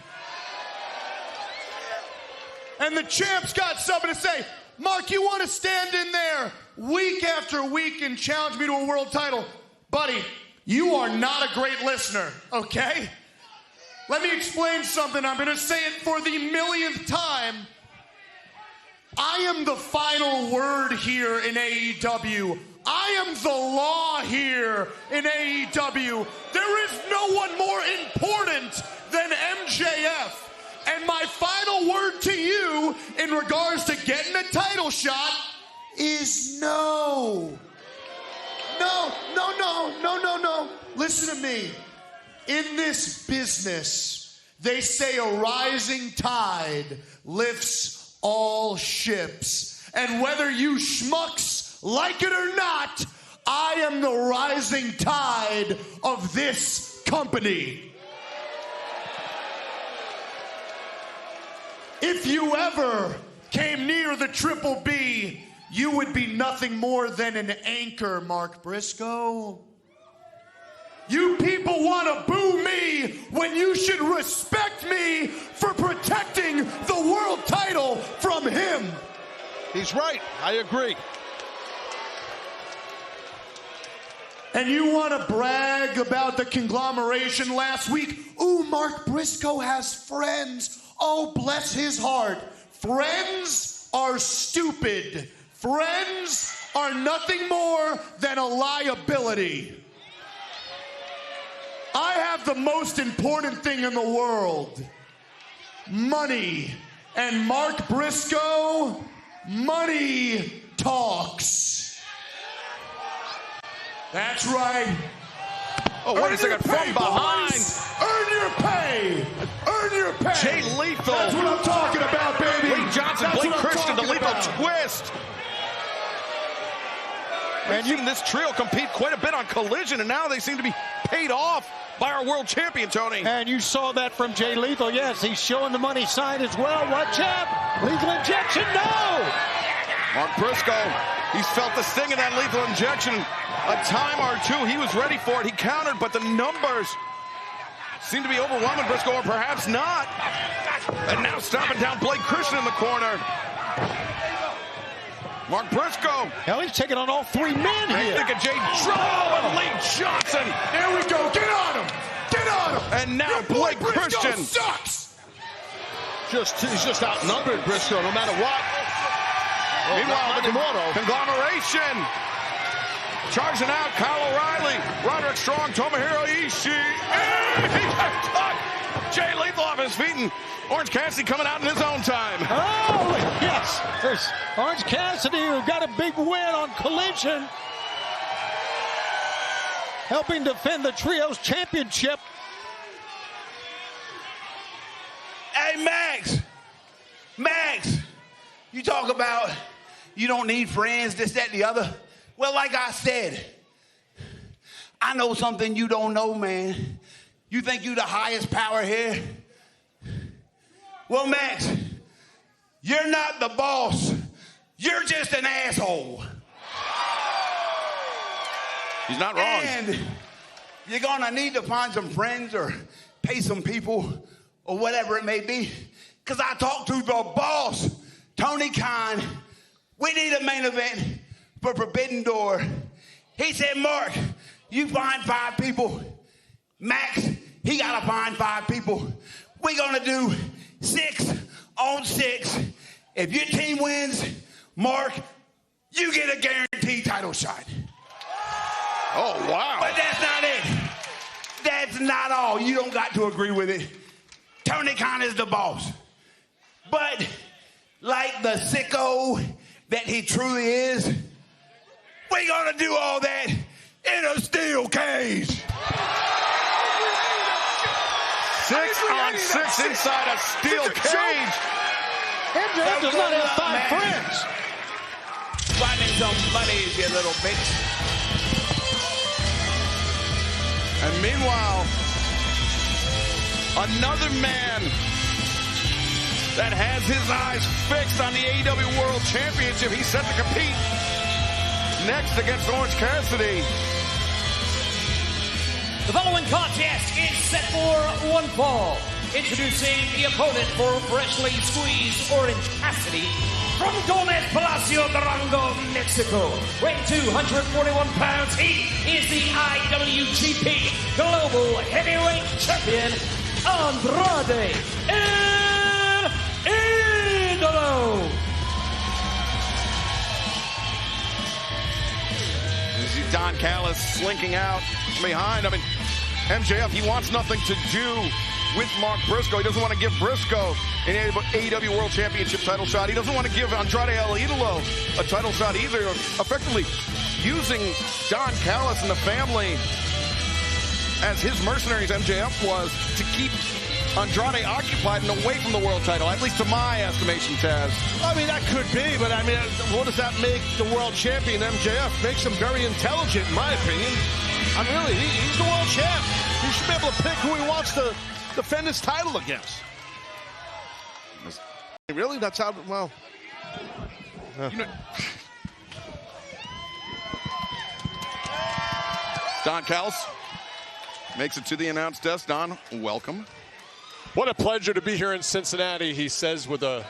And the champ's got something to say. Mark, you want to stand in there week after week and challenge me to a world title? Buddy, you are not a great listener, okay? Let me explain something. I'm going to say it for the millionth time. I am the final word here in AEW. I am the law here in AEW. There is no one more important than MJF. And my final word to you in regards to getting a title shot is no. listen to me. In this business, they say a rising tide lifts all ships. And whether you schmucks like it or not, I am the rising tide of this company. If you ever came near the Triple B, you would be nothing more than an anchor, Mark Briscoe. You people want to boo me when you should respect me for protecting the world title from him. He's right. I agree. And you want to brag about the conglomeration last week? Ooh, Mark Briscoe has friends. Oh, bless his heart. Friends are stupid. Friends are nothing more than a liability. I have the most important thing in the world. Money. And Mark Briscoe, money talks. That's right. Oh, wait a second, from behind. Earn your pay. Earn your pay. Jay Lethal. That's what I'm talking about, baby. Lee Johnson, Blake Christian, the lethal twist. We've seen this trio compete quite a bit on Collision, and now they seem to be paid off by our world champion, Tony. And you saw that from Jay Lethal. Yes, he's showing the money sign as well. Watch out. Lethal injection, no. Mark Briscoe, he's felt the sting of that lethal injection a time or two. He was ready for it. He countered, but the numbers seem to be overwhelming Briscoe, or perhaps not. And now stomping down Blake Christian in the corner. Mark Briscoe. Now he's taking on all three men here. Think of Jay and Lee Johnson. There we go. Get on him. Get on him. And now Blake Christian sucks. He's just outnumbered, Briscoe, no matter what. Meanwhile, the conglomeration charging out. Kyle O'Reilly, Roderick Strong, Tomohiro Ishii. And he got caught. Jay Lethal off his feet, and Orange Cassidy coming out in his own time. Oh, yes. There's Orange Cassidy, who got a big win on Collision, helping defend the Trios Championship. Hey, Max, you talk about you don't need friends, this, that, and the other. Well, like I said, I know something you don't know, man. You think you the highest power here? Well, Max, you're not the boss. You're just an asshole. He's not wrong. And you're going to need to find some friends or pay some people or whatever it may be. Because I talked to the boss, Tony Khan. We need a main event for Forbidden Door. He said, Mark, you find 5 people. Max, he got to find 5 people. We're going to do 6 on 6. If your team wins, Mark, you get a guaranteed title shot. Oh, wow. But that's not it. That's not all. You don't got to agree with it. Tony Khan is the boss. But like the sicko that he truly is, we're going to do all that in a steel cage. 6 on 6 inside a steel cage. MJF does not have 5 friends. Finding some buddies, you little bitch. And meanwhile, another man that has his eyes fixed on the AEW World Championship. He's set to compete next against Orange Cassidy. The following contest is set for one fall. Introducing the opponent for freshly squeezed Orange Cassidy from Gomez Palacio, Durango, Mexico. Weighing 241 pounds, he is the IWGP Global Heavyweight Champion, Andrade El Idolo. You see Don Callis slinking out behind. I mean, MJF, he wants nothing to do with Mark Briscoe. He doesn't want to give Briscoe an AEW World Championship title shot. He doesn't want to give Andrade El Idolo a title shot either. Effectively using Don Callis and the family as his mercenaries, MJF, was to keep Andrade occupied and away from the world title, at least to my estimation, Taz. I mean, that could be, but I mean, what does that make the world champion, MJF? Makes him very intelligent, in my opinion. I mean, really, he's the world champ. He should be able to pick who he wants to defend his title against. Really? That's how, well. You know, Don Callis makes it to the announce desk. Don, welcome. What a pleasure to be here in Cincinnati, he says with a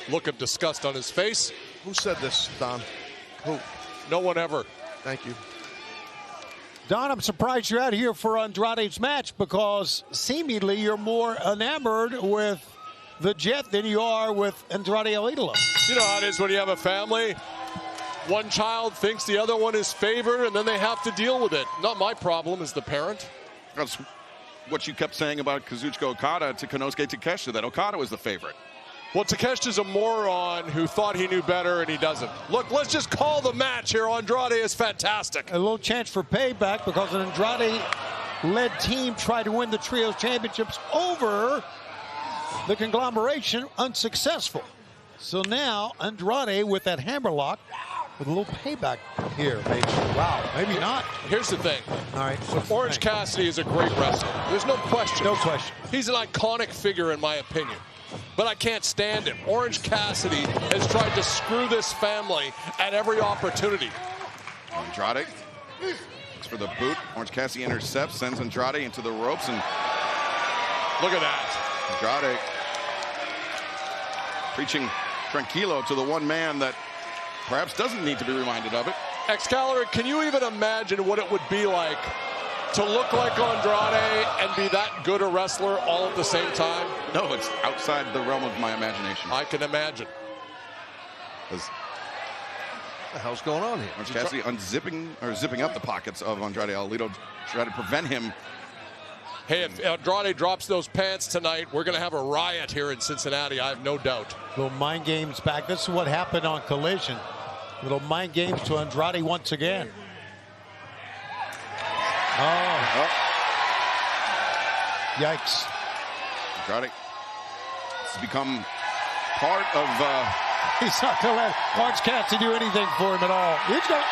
look of disgust on his face. Who said this, Don? Who? No one ever. Thank you. Don, I'm surprised you're out here for Andrade's match because seemingly you're more enamored with the Jet than you are with Andrade El Idolo. You know how it is when you have a family. One child thinks the other one is favored, and then they have to deal with it. Not my problem as the parent. That's what you kept saying about Kazuchika Okada to Konosuke Takeshita, that Okada was the favorite. Well, Takeshita's a moron who thought he knew better, and he doesn't. Look, let's just call the match here. Andrade is fantastic. A little chance for payback because an Andrade-led team tried to win the Trios Championships over the conglomeration, unsuccessful. So now Andrade with that hammerlock with a little payback here, maybe. Wow, maybe not. Here's the thing. All right. So Orange Cassidy is a great wrestler. There's no question. No question. He's an iconic figure in my opinion. But I can't stand him. Orange Cassidy has tried to screw this family at every opportunity. Andrade looks for the boot. Orange Cassidy intercepts, sends Andrade into the ropes, and look at that. Andrade preaching tranquilo to the one man that perhaps doesn't need to be reminded of it. Excalibur, can you even imagine what it would be like to look like Andrade and be that good a wrestler all at the same time? No, it's outside the realm of my imagination. I can imagine. What the hell's going on here? Orange Cassidy unzipping or zipping up the pockets of Andrade El Idolo to try to prevent him. Hey, if Andrade drops those pants tonight, we're going to have a riot here in Cincinnati, I have no doubt. Little mind games back. This is what happened on Collision. Little mind games to Andrade once again. Oh. Yikes. Andrade has become part of... He's not going to let Orange Cassidy do anything for him at all. He's going...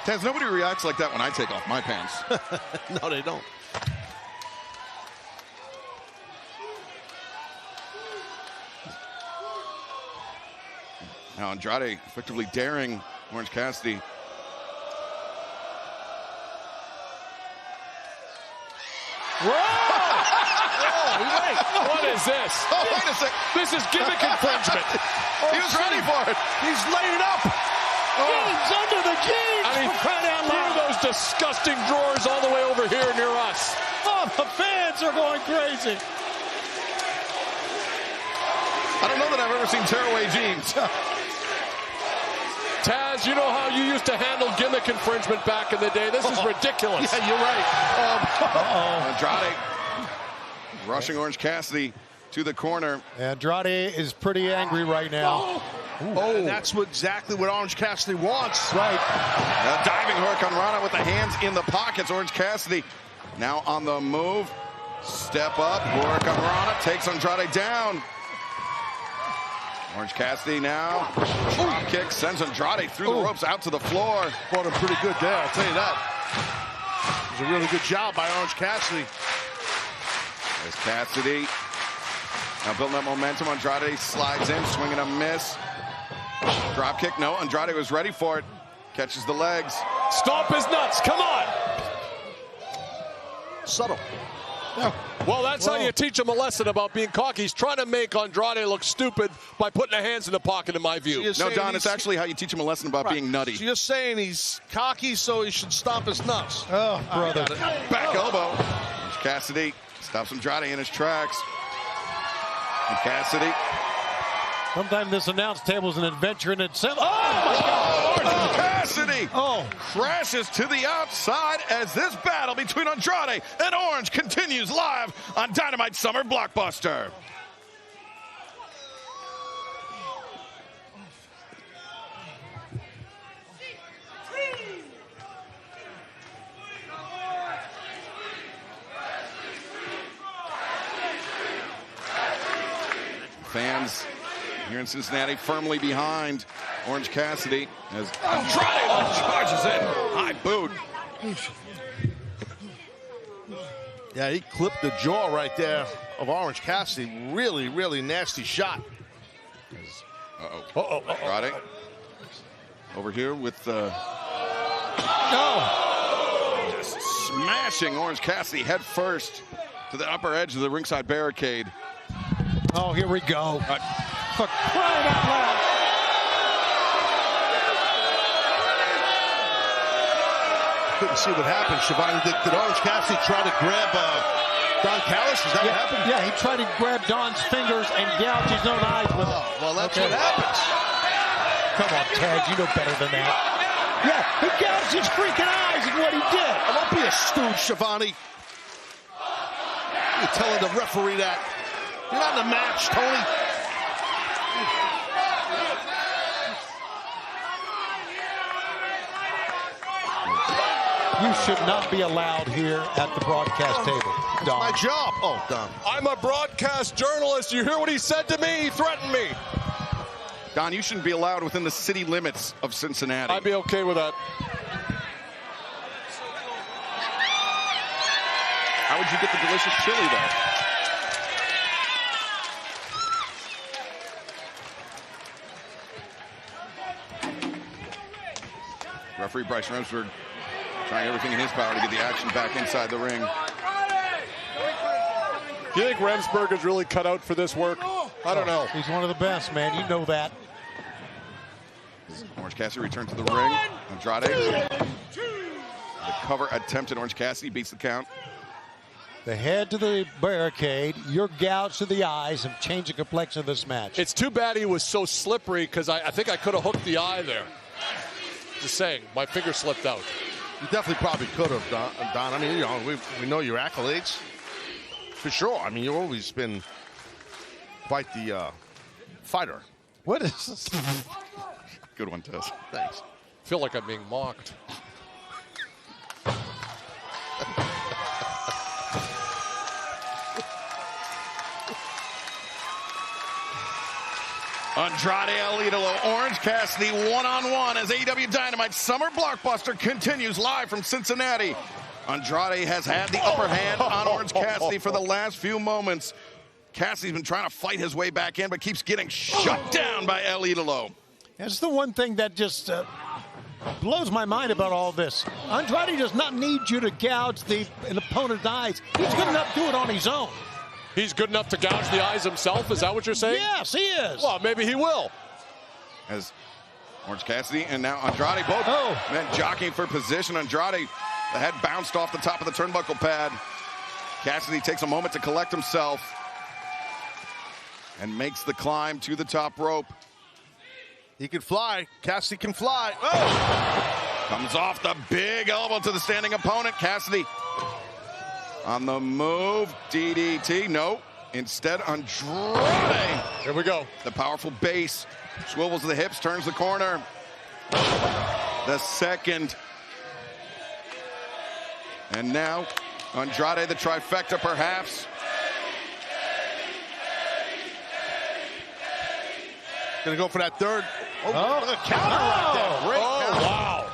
Taz, nobody reacts like that when I take off my pants. No, they don't. Now Andrade effectively daring Orange Cassidy. Wait, what is this? Oh, wait a sec. This is gimmick infringement. He was ready for it. He's laying up. Jeans under the jeans. I mean, through those disgusting drawers all the way over here near us. Oh, the fans are going crazy. I don't know that I've ever seen tearaway jeans. Taz, you know how you used to handle gimmick infringement back in the day. This is ridiculous. Yeah, you're right. Andrade rushing Orange Cassidy to the corner. Andrade is pretty angry right now. Oh, that's exactly what Orange Cassidy wants. Right. Diving Hurricane Rana with the hands in the pockets. Orange Cassidy now on the move. Step up. Hurricane Rana takes Andrade down. Orange Cassidy now. Drop kick sends Andrade through the ropes out to the floor. Brought him pretty good there, I'll tell you that. It was a really good job by Orange Cassidy. There's Cassidy. Now building up momentum. Andrade slides in, swinging a miss. Drop kick, no. Andrade was ready for it. Catches the legs. Stomp his nuts, come on. Subtle. Well, that's how you teach him a lesson about being cocky. He's trying to make Andrade look stupid by putting the hands in the pocket, in my view. No, Don, it's actually how you teach him a lesson about being nutty. So you're saying he's cocky, so he should stomp his nuts. Oh, brother. Back elbow. Orange Cassidy stops Andrade in his tracks. And Cassidy. Sometimes this announce table is an adventure in itself. Oh, my God. Orange Cassidy crashes to the outside as this battle between Andrade and Orange continues live on Dynamite Summer Blockbuster. fans here in Cincinnati firmly behind Orange Cassidy as Andrade charges in. High boot. Yeah, he clipped the jaw right there of Orange Cassidy. Really, really nasty shot. Andrade over here with no. Just smashing Orange Cassidy head first to the upper edge of the ringside barricade. Oh, here we go. For crying out loud. Couldn't see what happened. Shivani, did Orange Cassidy try to grab Don Callis? Is that what happened? Yeah, he tried to grab Don's fingers and gouge his own eyes with them. Well, that's what happens. Come on, Taz, you know better than that. Yeah, he gouged his freaking eyes is what he did. Oh, don't be a stooge, Shivani. You're telling the referee that. You're not in the match, Tony. You should not be allowed here at the broadcast table, Don. My job. Oh, Don. I'm a broadcast journalist. You hear what he said to me? He threatened me. Don, you shouldn't be allowed within the city limits of Cincinnati. I'd be okay with that. How would you get the delicious chili, though? Referee Bryce Remsburg trying everything in his power to get the action back inside the ring. Do you think Remsburg is really cut out for this work? I don't know. He's one of the best, man. You know that. Orange Cassidy returns to the ring. Andrade. The cover attempted. Orange Cassidy beats the count. The head to the barricade, your gouged to the eyes have changed the complexion of this match. It's too bad he was so slippery because I think I could have hooked the eye there. Just saying, my finger slipped out. You definitely probably could have, Don. I mean, you know, we know your accolades. For sure. I mean, you've always been quite the fighter. What is this? Good one, Tess. Thanks. I feel like I'm being mocked. Andrade El Idolo, Orange Cassidy one-on-one as AEW Dynamite Summer Blockbuster continues live from Cincinnati. Andrade has had the upper hand on Orange Cassidy for the last few moments. Cassidy's been trying to fight his way back in, but keeps getting shut down by El Idolo. That's the one thing that just blows my mind about all this. Andrade does not need you to gouge an opponent's eyes. He's good enough to do it on his own. He's good enough to gouge the eyes himself? Is that what you're saying? Yes, he is. Well, maybe he will. As Orange Cassidy and now Andrade both men jockeying for position. Andrade, the head bounced off the top of the turnbuckle pad. Cassidy takes a moment to collect himself and makes the climb to the top rope. He can fly. Cassidy can fly. Oh! Comes off the big elbow to the standing opponent. Cassidy on the move. DDT. No. Instead, Andrade. Here we go. The powerful base. Swivels the hips, turns the corner. The second. And now, Andrade, the trifecta, perhaps. Gonna go for that third. Oh, a counter right there. Great counter. Wow.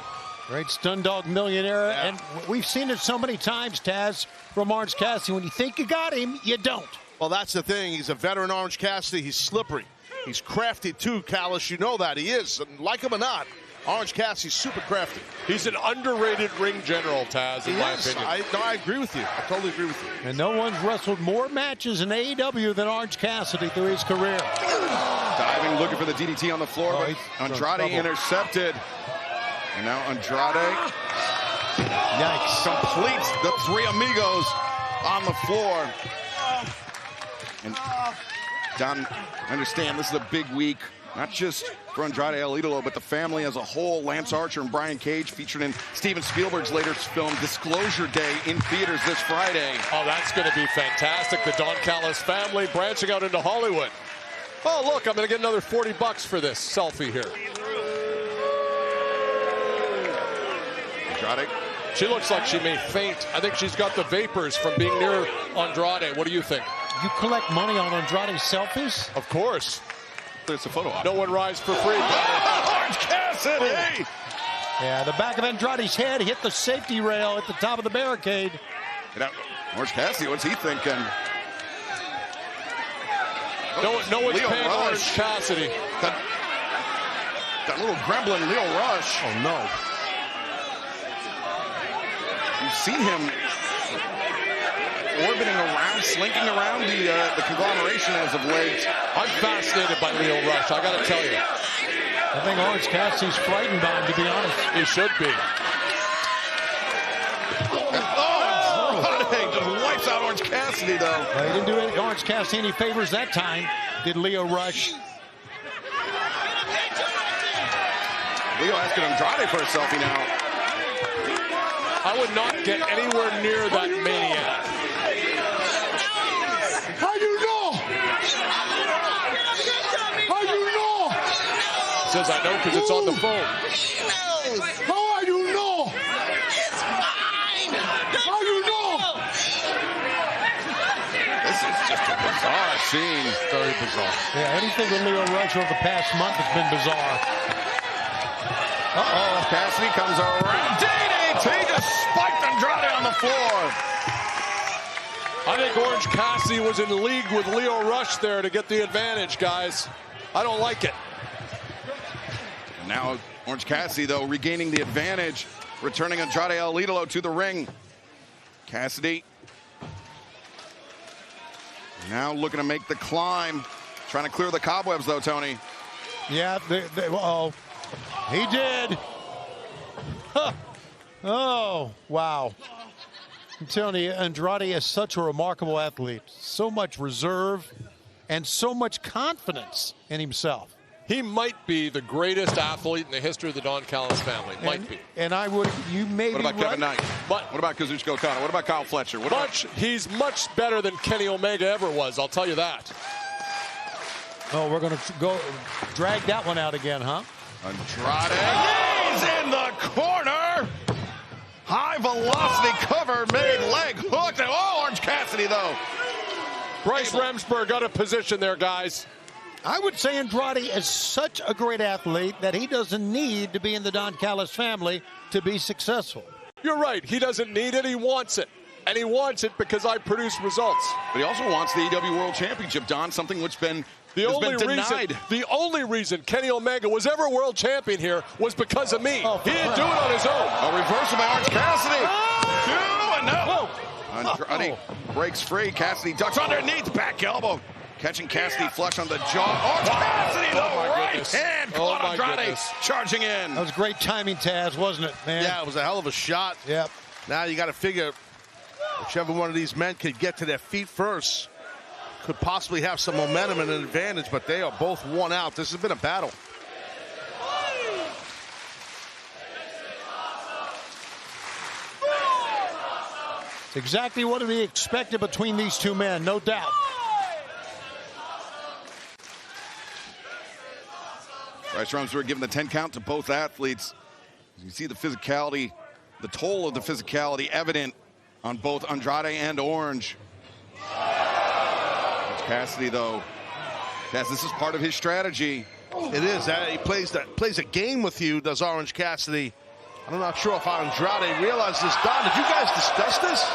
Great stun dog millionaire. Yeah. And we've seen it so many times, Taz, from Orange Cassidy. When you think you got him, you don't. Well, that's the thing. He's a veteran Orange Cassidy. He's slippery. He's crafty too, Callis. You know that. He is. And like him or not, Orange Cassidy's super crafty. He's an underrated ring general, Taz, in my opinion. I agree with you. I totally agree with you. And no one's wrestled more matches in AEW than Orange Cassidy through his career. Diving, looking for the DDT on the floor, but Andrade intercepted. And now Andrade completes the three amigos on the floor. And Don, understand this is a big week, not just for Andrade El Idolo, but the family as a whole. Lance Archer and Brian Cage featured in Steven Spielberg's latest film, Disclosure Day, in theaters this Friday. Oh, that's going to be fantastic. The Don Callis family branching out into Hollywood. Oh, look, I'm going to get another $40 for this selfie here. Andrade. She looks like she may faint. I think she's got the vapors from being near Andrade. What do you think? You collect money on Andrade's selfies? Of course. There's a photo op. No one rides for free. Orange Cassidy! Yeah, the back of Andrade's head hit the safety rail at the top of the barricade. Orange Cassidy, what's he thinking? No one's Lio paying Rush. Orange Cassidy. That little gremlin, Lio Rush. Oh, no. You've seen him orbiting around, slinking around the conglomeration as of late. I'm fascinated by Lio Rush, I gotta tell you. I think Orange Cassidy's frightened by him, to be honest. He should be. Andrade just wipes out Orange Cassidy, though. Well, he didn't do Orange Cassidy any favors that time, did Lio Rush. Lio asking Andrade for a selfie now. I would not get anywhere near that maniac. How you know? How you know? Says I know because it's on the phone. How are you know? It's mine. How you know? This is just a bizarre scene. Very bizarre. Yeah, anything with Lio Rush over the past month has been bizarre. Uh-oh. Cassidy comes around. DDT just spiked Andrade on the floor. I think Orange Cassidy was in league with Lio Rush there to get the advantage, guys. I don't like it. Now Orange Cassidy, though, regaining the advantage, returning Andrade El Idolo to the ring. Cassidy now looking to make the climb. Trying to clear the cobwebs, though, Tony. Yeah, he did. Huh. Oh, wow. I'm telling you, Andrade is such a remarkable athlete. So much reserve and so much confidence in himself. He might be the greatest athlete in the history of the Don Callis family. Might be. And you may What be about Kevin right. Knight? What about Kazuchika Okada? What about Kyle Fletcher? He's much better than Kenny Omega ever was, I'll tell you that. Oh, we're going to go drag that one out again, huh? Andrade, he's in the corner. High velocity cover, made leg hook. Oh, Orange Cassidy, though. Bryce Remsburg got a position there, guys. I would say Andrade is such a great athlete that he doesn't need to be in the Don Callis family to be successful. You're right. He doesn't need it. He wants it. And he wants it because I produce results. But he also wants the EW World Championship, Don, something which has been denied. The only reason Kenny Omega was ever world champion here was because of me. He didn't do it on his own. A reversal by Orange Cassidy. Oh! 2 and no. Andrade breaks free. Cassidy ducks underneath, back elbow. Catching Cassidy flush on the jaw. Orange Cassidy, the right hand. Caught Andrade charging in. That was great timing, Taz, wasn't it, man? Yeah, it was a hell of a shot. Yep. Now you got to figure whichever one of these men could get to their feet first could possibly have some momentum and an advantage, but they are both worn out. This has been a battle. It's exactly what we expected between these two men, no doubt. Bryce Remsburg giving the 10 count to both athletes. You see the physicality, the toll of the physicality evident on both Andrade and Orange. Cassidy, though, yes, this is part of his strategy. It is. He plays a game with you, does Orange Cassidy. I'm not sure if Andrade realizes this. Don, did you guys discuss this?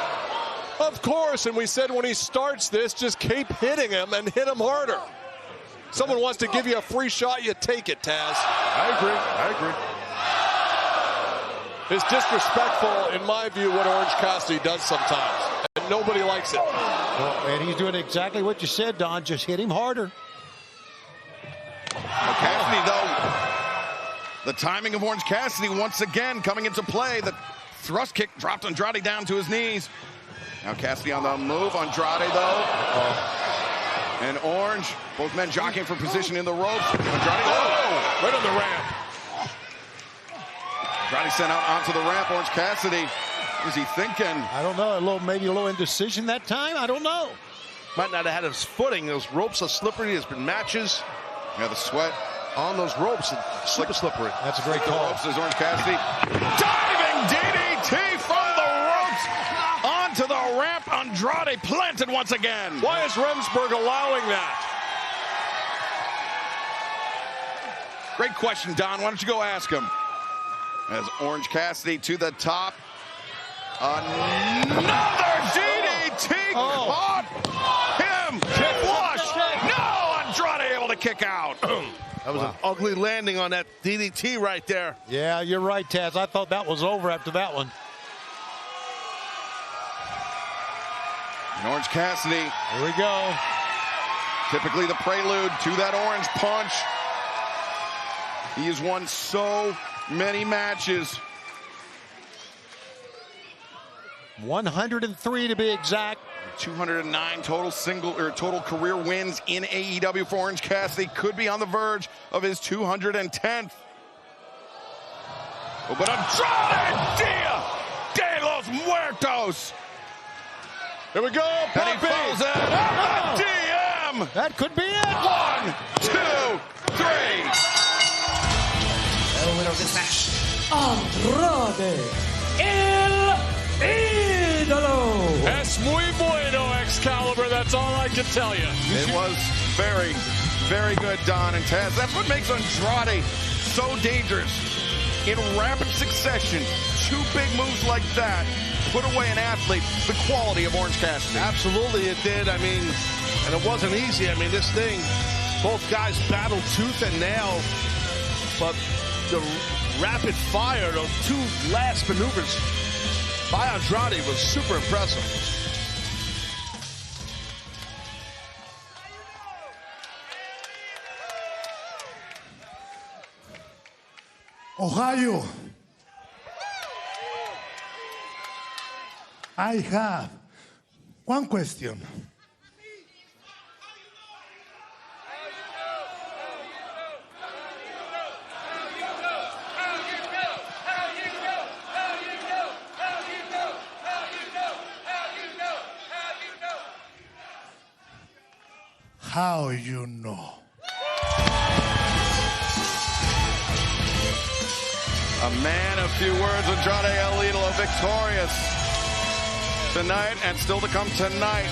Of course, and we said when he starts this, just keep hitting him and hit him harder. Someone wants to give you a free shot, you take it, Taz. I agree. It's disrespectful, in my view, what Orange Cassidy does sometimes. And nobody likes it. Well, and he's doing exactly what you said, Don. Just hit him harder. Cassidy, though, the timing of Orange Cassidy once again coming into play. The thrust kick dropped Andrade down to his knees. Now Cassidy on the move. Andrade, though. And Orange, both men jockeying for position in the ropes. Andrade, right on the ramp. Andrade sent out onto the ramp. Orange Cassidy, what is he thinking? I don't know. Maybe a little indecision that time. I don't know. Might not have had his footing. Those ropes are slippery. There's been matches. Yeah, the sweat on those ropes. Super slippery. That's a great call. Ropes is Orange Cassidy. Diving DDT from the ropes onto the ramp. Andrade Andrade planted once again. Why is Remsburg allowing that? Great question, Don. Why don't you go ask him? As Orange Cassidy to the top. Another DDT caught him flush. No, Andrade able to kick out. That was an ugly landing on that DDT right there. Yeah, you're right, Taz. I thought that was over after that one. And Orange Cassidy. Here we go. Typically the prelude to that orange punch. He has won so many matches. 103 to be exact. 209 total career wins in AEW for Orange Cassidy. Could be on the verge of his 210th. Oh, but Andrade Dia de los Muertos. Here we go, And he falls in. Oh, the DM. That could be it. 1, 2, 3. The winner of this match, Andrade El Idolo. Es muy bueno, Excalibur. That's all I can tell you. It was very, very good, Don and Taz. That's what makes Andrade so dangerous. In rapid succession, two big moves like that put away an athlete the quality of Orange Cassidy. Absolutely it did. I mean, and it wasn't easy. I mean, this thing, both guys battled tooth and nail, but the rapid fire, those two last maneuvers by Andrade was super impressive. Ohio, I have one question. How you know? A man of few words, Andrade El Idolo victorious tonight, and still to come tonight.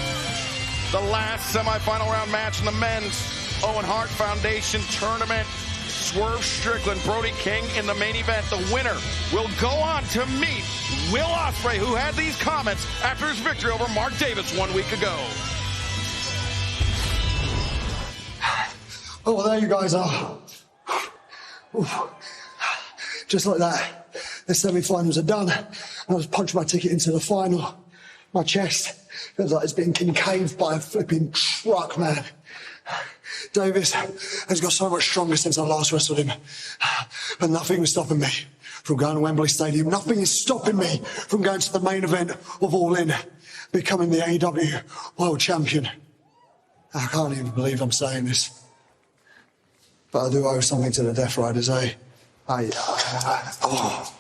The last semifinal round match in the men's Owen Hart Foundation tournament. Swerve Strickland, Brody King in the main event. The winner will go on to meet Will Ospreay, who had these comments after his victory over Mark Davis 1 week ago. Oh, well, there you guys are. Oof. Just like that, the semi-finals are done. I just punched my ticket into the final. My chest feels like it's been concaved by a flipping truck, man. Davis has got so much stronger since I last wrestled him. But nothing was stopping me from going to Wembley Stadium. Nothing is stopping me from going to the main event of All In, becoming the AEW World Champion. I can't even believe I'm saying this. But I do owe something to the Death Riders, eh? Oh.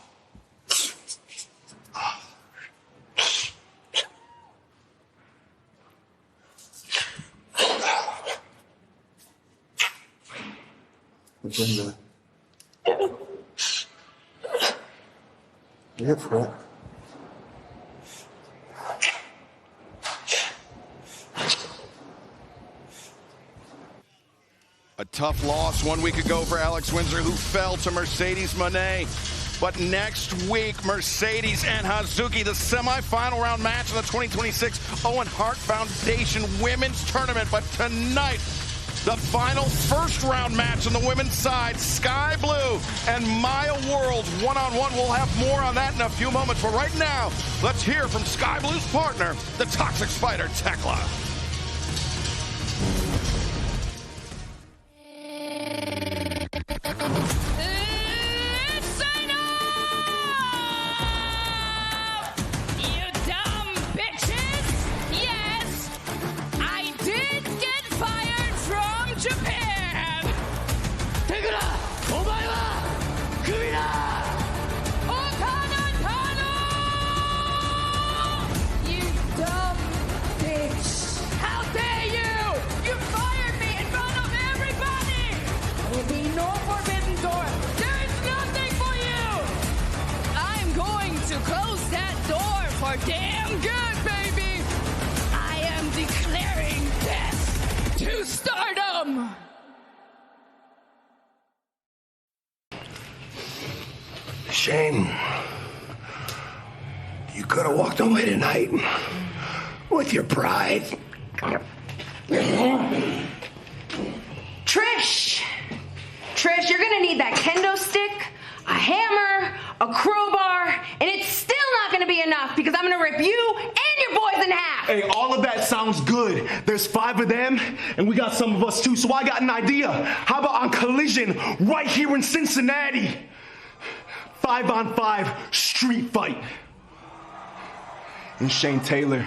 Get for it. A tough loss 1 week ago for Alex Windsor, who fell to Mercedes Moné. But next week, Mercedes and Hazuki, the semifinal round match in the 2026 Owen Hart Foundation Women's Tournament. But tonight, the final first round match on the women's side, Sky Blue and Maya Worlds one-on-one. We'll have more on that in a few moments. But right now, let's hear from Sky Blue's partner, the Toxic Spider, Tekla. Damn good, baby! Shane, you could have walked away tonight with your pride. Trish, you're gonna need that kendo stick, a hammer, a crowbar, and it's still not gonna be enough because I'm gonna rip you and your boys in half. Hey, all of that sounds good. There's 5 of them, and we got some of us too, so I got an idea. How about on Collision right here in Cincinnati? 5-on-5 street fight. And Shane Taylor,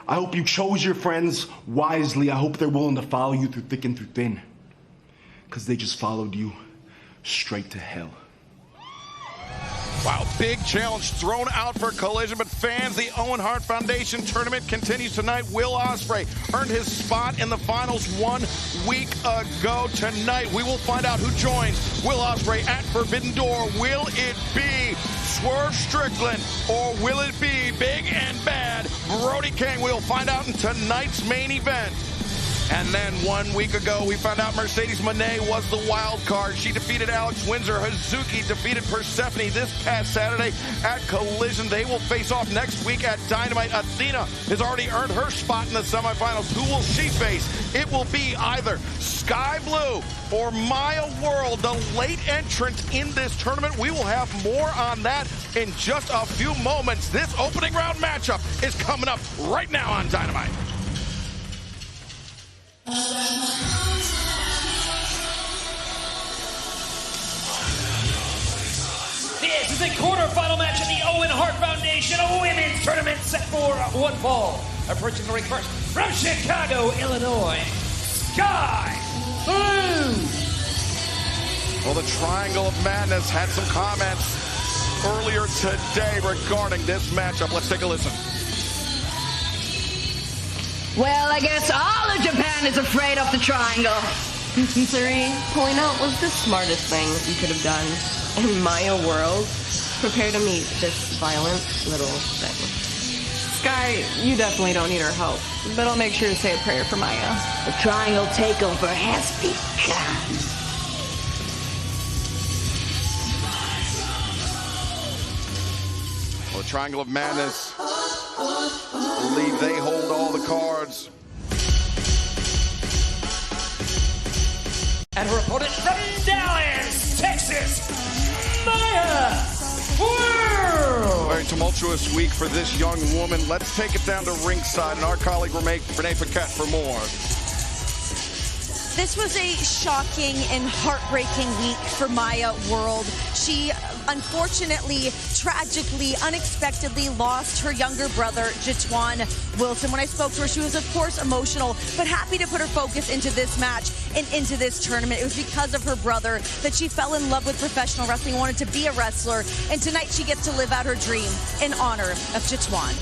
I hope you chose your friends wisely. I hope they're willing to follow you through thick and through thin. Because they just followed you straight to hell. Wow, big challenge thrown out for Collision, but fans, the Owen Hart Foundation tournament continues tonight. Will Ospreay earned his spot in the finals 1 week ago. Tonight, we will find out who joins Will Ospreay at Forbidden Door. Will it be Swerve Strickland, or will it be big and bad Brody King? We'll find out in tonight's main event. And then 1 week ago, we found out Mercedes Moné was the wild card. She defeated Alex Windsor. Hazuki defeated Persephone this past Saturday at Collision. They will face off next week at Dynamite. Athena has already earned her spot in the semifinals. Who will she face? It will be either Sky Blue or Maya World, the late entrant in this tournament. We will have more on that in just a few moments. This opening round matchup is coming up right now on Dynamite. This is a quarterfinal match of the Owen Hart Foundation Women's Tournament set for 1 fall. Approaching the ring first from Chicago, Illinois, Sky Blue. Well, the Triangle of Madness had some comments earlier today regarding this matchup. Let's take a listen. Well, I guess all of Japan is afraid of the triangle. Suri, pulling out was the smartest thing you could have done. In Maya World, prepare to meet this violent little thing. Sky, you definitely don't need our help, but I'll make sure to say a prayer for Maya. The triangle takeover has begun. Well, the Triangle of Madness, I believe they hold all the cards. And her opponent from Dallas, Texas, Maya World. Very tumultuous week for this young woman. Let's take it down to ringside, and our colleague Renee Paquette for more. This was a shocking and heartbreaking week for Maya World. She unfortunately, tragically, unexpectedly lost her younger brother, Jatwan Wilson. When I spoke to her, she was, of course, emotional, but happy to put her focus into this match and into this tournament. It was because of her brother that she fell in love with professional wrestling, wanted to be a wrestler, and tonight she gets to live out her dream in honor of Jatwan.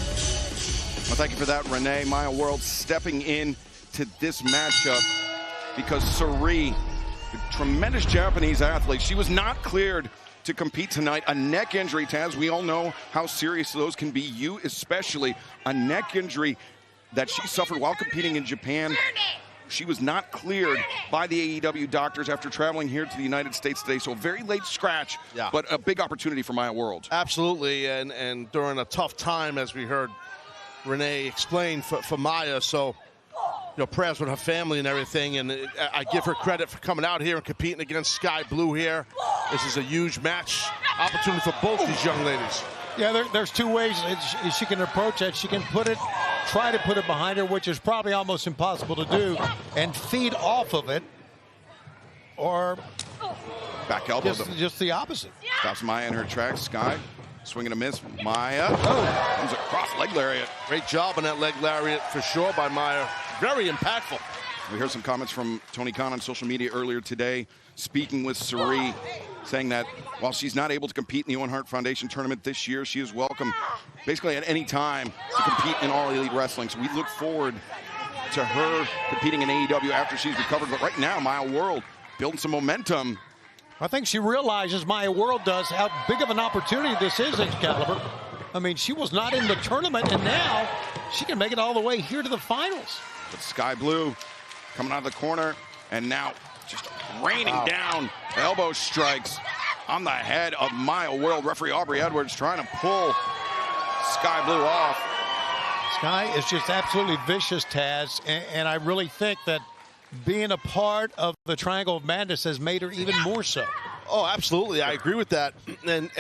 Well, thank you for that, Renee. Maya World stepping in to this matchup because Suri, the tremendous Japanese athlete, she was not cleared to compete tonight. A neck injury, Taz. We all know how serious those can be. You especially. A neck injury that she suffered while competing in Japan. She was not cleared by the AEW doctors after traveling here to the United States today. So a very late scratch, but a big opportunity for Maya World. Absolutely, and during a tough time, as we heard Renee explain for Maya. So, you know, prayers with her family and everything, and I give her credit for coming out here and competing against Sky Blue here. This is a huge match opportunity for both these young ladies. Yeah, there's 2 ways she can approach it. She can try to put it behind her, which is probably almost impossible to do, and feed off of it, or back elbow. Just the opposite. Stops Maya in her tracks. Sky swinging a miss. Maya comes across leg lariat. Great job on that leg lariat for sure by Maya. Very impactful. We heard some comments from Tony Khan on social media earlier today, speaking with Suri, saying that while she's not able to compete in the Owen Hart Foundation tournament this year, she is welcome basically at any time to compete in All Elite Wrestling. So we look forward to her competing in AEW after she's recovered. But right now, Maya World building some momentum. I think she realizes, Maya World does, how big of an opportunity this is, Excalibur. I mean, she was not in the tournament, and now she can make it all the way here to the finals. But Sky Blue coming out of the corner, and now just raining down elbow strikes. on the head of Maya World. Referee Aubrey Edwards trying to pull Sky Blue off. Sky is just absolutely vicious, Taz, and I really think that being a part of the Triangle of Madness has made her even more so. Oh, absolutely. I agree with that. And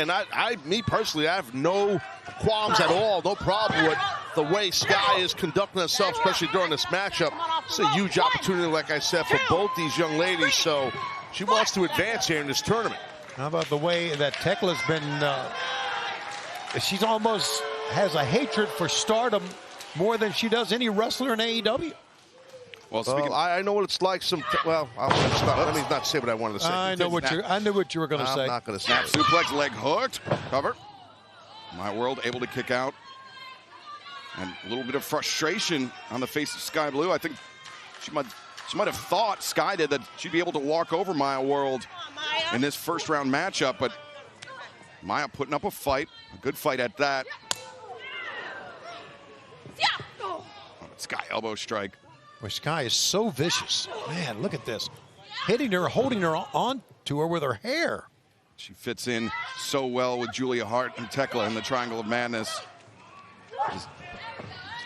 me personally, I have no qualms at all, no problem with the way Sky is conducting herself, especially during this matchup. It's a huge opportunity, like I said, for both these young ladies. So she wants to advance here in this tournament. How about the way that Tekla's been, she's almost has a hatred for Stardom more than she does any wrestler in AEW. Well, I know what it's like. Let me not say what I wanted to say. I knew what you were going to say. I'm not going to say. Snap suplex, leg hooked, cover. My World able to kick out. And a little bit of frustration on the face of Sky Blue. I think she might have thought, Sky did, that she'd be able to walk over Maya World in this first round matchup, but Maya putting up a fight, a good fight at that. Oh, Sky elbow strike. Well, Sky is so vicious. Man, look at this. Hitting her, holding her on to her with her hair. She fits in so well with Julia Hart and Tekla in the Triangle of Madness.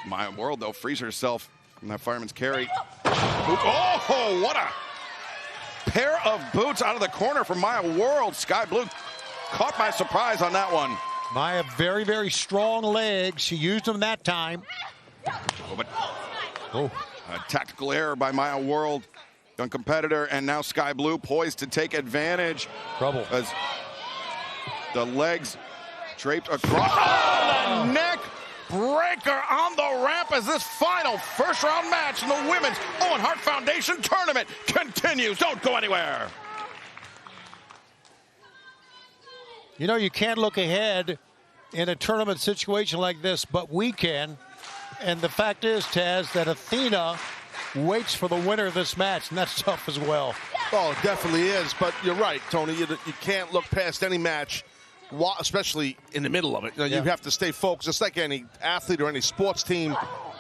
Maya World, though, frees herself from that fireman's carry. Oh, what a pair of boots out of the corner from Maya World. Sky Blue caught by surprise on that one. Maya, very, very strong legs. She used them that time. A tactical error by Maya World, young competitor, and now Sky Blue poised to take advantage. Trouble. As the legs draped across. Oh, the neck breaker on the ramp as this final first round match in the Women's Owen Hart Foundation tournament continues. Don't go anywhere. You know, you can't look ahead in a tournament situation like this, but we can. And the fact is, Taz, that Athena waits for the winner of this match, and that's tough as well. Oh, it definitely is. But you're right, Tony. You can't look past any match, especially in the middle of it. You have to stay focused. It's like any athlete or any sports team.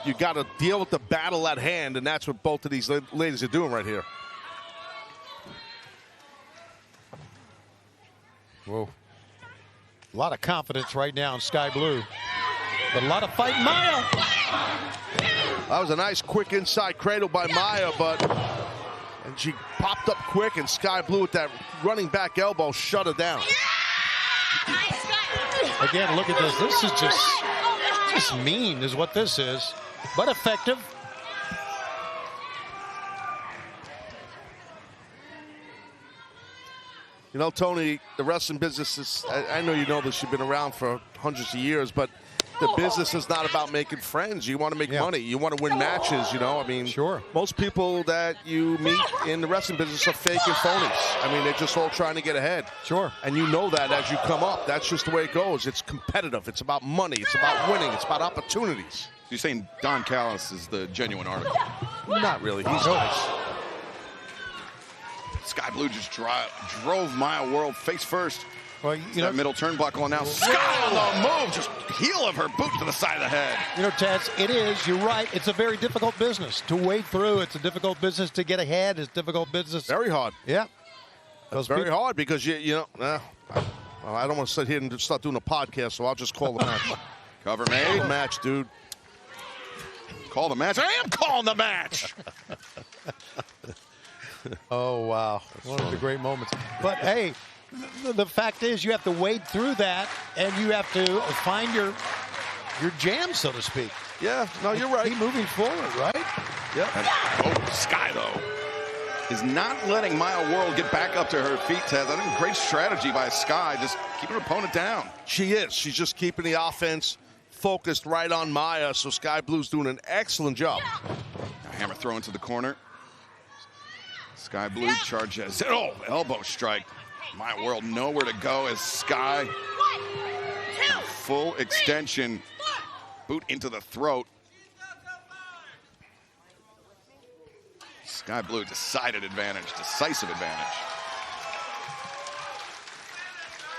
You got to deal with the battle at hand, and that's what both of these ladies are doing right here. Whoa. A lot of confidence right now in Sky Blue. But a lot of fight. Maya! That was a nice quick inside cradle by Maya, and she popped up quick, and Sky Blue with that running back elbow shut her down. Again, look at this. This is just mean is what this is, but effective. You know, Tony, the wrestling business is, I know you know this, you've been around for hundreds of years, but the business is not about making friends. You want to make money. You want to win matches, you know. I mean, sure. Most people that you meet in the wrestling business are fake and phonies. I mean, they're just all trying to get ahead. Sure. And you know that as you come up. That's just the way it goes. It's competitive. It's about money. It's about winning. It's about opportunities. You're saying Don Callis is the genuine article? Not really. He's nice. Sky Blue just drove Maya World face first. Well, you know, middle turnbuckle, and now Sky on the move, just heel of her boot to the side of the head. You know, Taz, it is. You're right. It's a very difficult business to wade through. It's a difficult business to get ahead. It's a difficult business. Very hard. Yeah. It's very hard because you know. I don't want to sit here and just start doing a podcast, so I'll just call the match. Cover made. Match, dude. Call the match. I am calling the match. Oh, wow. One of the great moments. But, hey, the fact is you have to wade through that, and you have to find your jam, so to speak. Yeah, no, you're right. Keep moving forward, right? Yeah. Oh, Sky, though, is not letting Maya World get back up to her feet, Taz. I think great strategy by Sky, just keeping her opponent down. She is. She's just keeping the offense focused right on Maya, so Sky Blue's doing an excellent job. A hammer throw into the corner. Sky Blue charges. Oh, elbow strike. Maya World nowhere to go as Sky. Full extension. Boot into the throat. Sky Blue decisive advantage.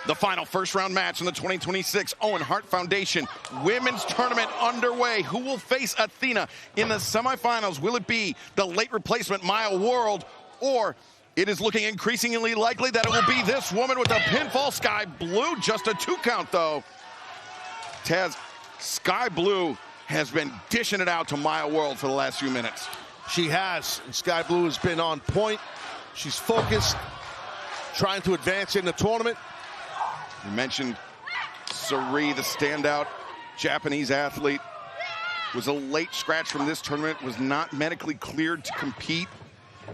The final first round match in the 2026 Owen Hart Foundation Women's Tournament underway. Who will face Athena in the semifinals? Will it be the late replacement Maya World or It is looking increasingly likely that it will be this woman with the pinfall. Sky Blue, just a 2 count though. Taz, Sky Blue has been dishing it out to Maya World for the last few minutes. She has, and Sky Blue has been on point. She's focused, trying to advance in the tournament. You mentioned Sari, the standout Japanese athlete, was a late scratch from this tournament, was not medically cleared to compete,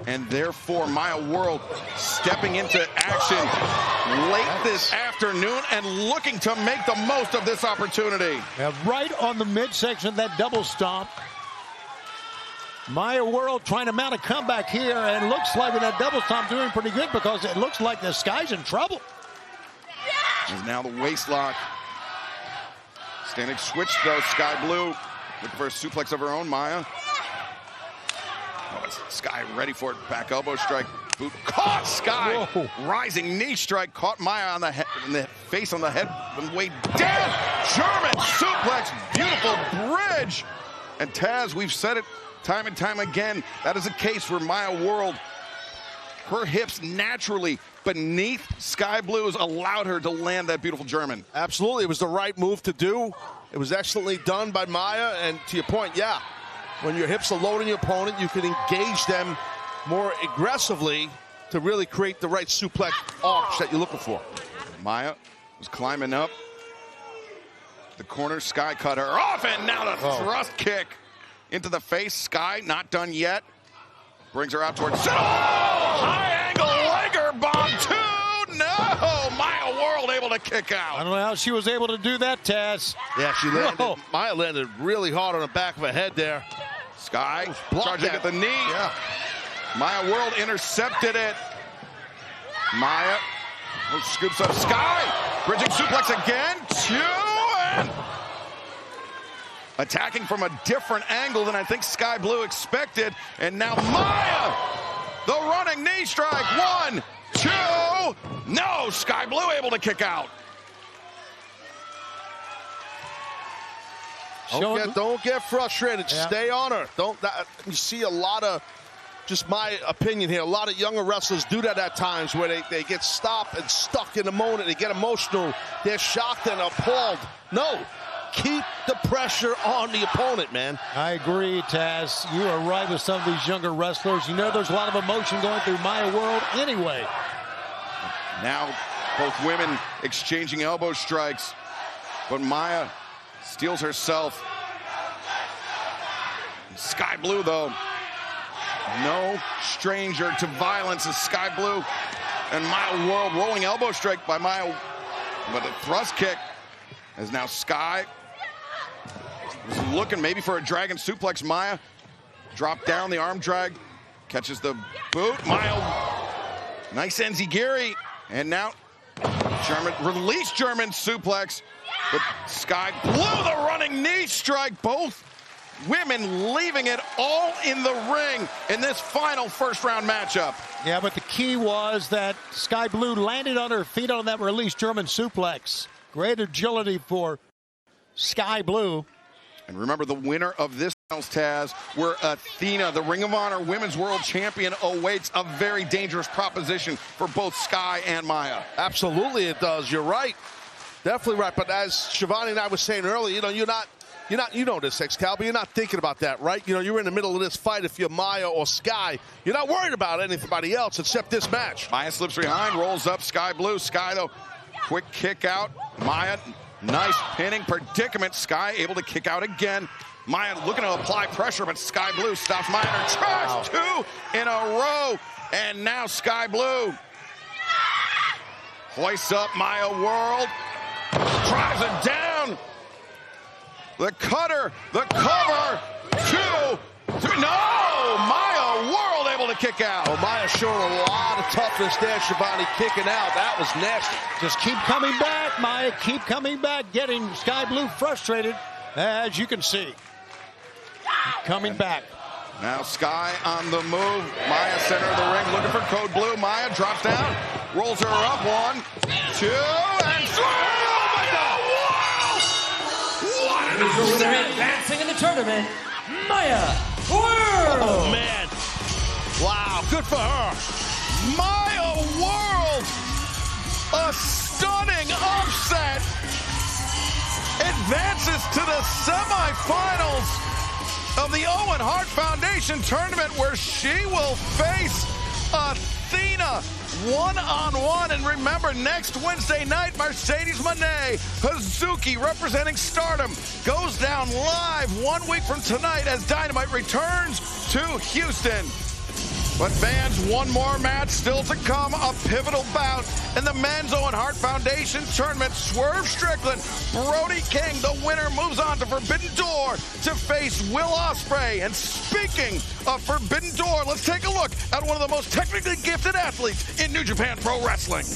and therefore Maya World stepping into action late this afternoon and looking to make the most of this opportunity. Yeah, right on the midsection of that double stomp. Maya World trying to mount a comeback here, and looks like with that double stomp doing pretty good, because it looks like the Sky's in trouble. And now the waist lock. Standing switch though, Sky Blue looking for a suplex of her own. Maya. Oh, it's Sky ready for it. Back elbow strike. Boot caught Sky. Whoa. Rising knee strike caught Maya on the head, in the face, on the head, and way down. German suplex. Beautiful bridge. And Taz, we've said it time and time again, that is a case where Maya World, her hips naturally beneath Sky Blue's allowed her to land that beautiful German. Absolutely, it was the right move to do. It was excellently done by Maya, and to your point, yeah, when your hips are low on your opponent, you can engage them more aggressively to really create the right suplex arch that you're looking for. Maya was climbing up the corner. Sky cut her off, and now the thrust kick into the face. Sky not done yet. Brings her out towards high angle legger bomb 2. No, Maya World able to kick out. I don't know how she was able to do that, Taz. Yeah, she landed. Whoa. Maya landed really hard on the back of her head there. Sky charging at the knee. Yeah. Maya World intercepted it. Maya scoops up Sky. Bridging suplex again. 2 and attacking from a different angle than I think Sky Blue expected. And now Maya, the running knee strike. 1, 2. No, Sky Blue able to kick out. Don't get frustrated. Yeah. Stay on her. You see a lot of, just my opinion here, a lot of younger wrestlers do that at times where they get stopped and stuck in the moment. They get emotional. They're shocked and appalled. No. Keep the pressure on the opponent, man. I agree, Taz. You are right with some of these younger wrestlers. You know there's a lot of emotion going through Maya World anyway. Now both women exchanging elbow strikes, but Maya steals herself. Sky Blue, though, no stranger to violence as Sky Blue and Maya World. Rolling elbow strike by Maya, but a thrust kick as now Sky was looking maybe for a dragon suplex. Maya dropped down the arm drag, catches the boot. Maya, nice enziguri, and now German suplex, but Sky Blue the running knee strike. Both women leaving it all in the ring in this final first round matchup. Yeah, but the key was that Sky Blue landed on her feet on that release German suplex. Great agility for Sky Blue. And remember, the winner of this Taz, where Athena, the Ring of Honor Women's World Champion, awaits a very dangerous proposition for both Sky and Maya. Absolutely it does. You're right. Definitely right. But as Shivani and I were saying earlier, you know this, Excalibur, you're not thinking about that, right? You're in the middle of this fight. If you're Maya or Sky, you're not worried about anybody else except this match. Maya slips behind, rolls up Sky Blue. Sky, though, quick kick out. Maya, nice pinning predicament. Sky able to kick out again. Maya looking to apply pressure, but Sky Blue stops Maya in her tracks. 2 in a row. And now Sky Blue hoists up Maya World. Drives it down. The cutter, the cover. 2, 3. No! Maya World able to kick out. Well, Maya showing a lot of toughness there, Shivani, kicking out. That was nasty. Just keep coming back, Maya. Keep coming back, getting Sky Blue frustrated, as you can see. Coming back. Now Sky on the move. Maya center of the ring looking for code blue. Maya drops down, rolls her up. 1, 2, and 3. What? Advancing in the tournament, Maya World. Oh, man. Wow, good for her. Maya World, a stunning upset, advances to the semifinals of the Owen Hart Foundation tournament, where she will face Athena one-on-one. And remember, next Wednesday night, Mercedes Moné Hazuki, representing Stardom, goes down live 1 week from tonight as Dynamite returns to Houston. But fans, one more match still to come, a pivotal bout in the men's Owen Hart Foundation tournament. Swerve Strickland, Brody King, the winner, moves on to Forbidden Door to face Will Ospreay. And speaking of Forbidden Door, let's take a look at one of the most technically gifted athletes in New Japan Pro Wrestling.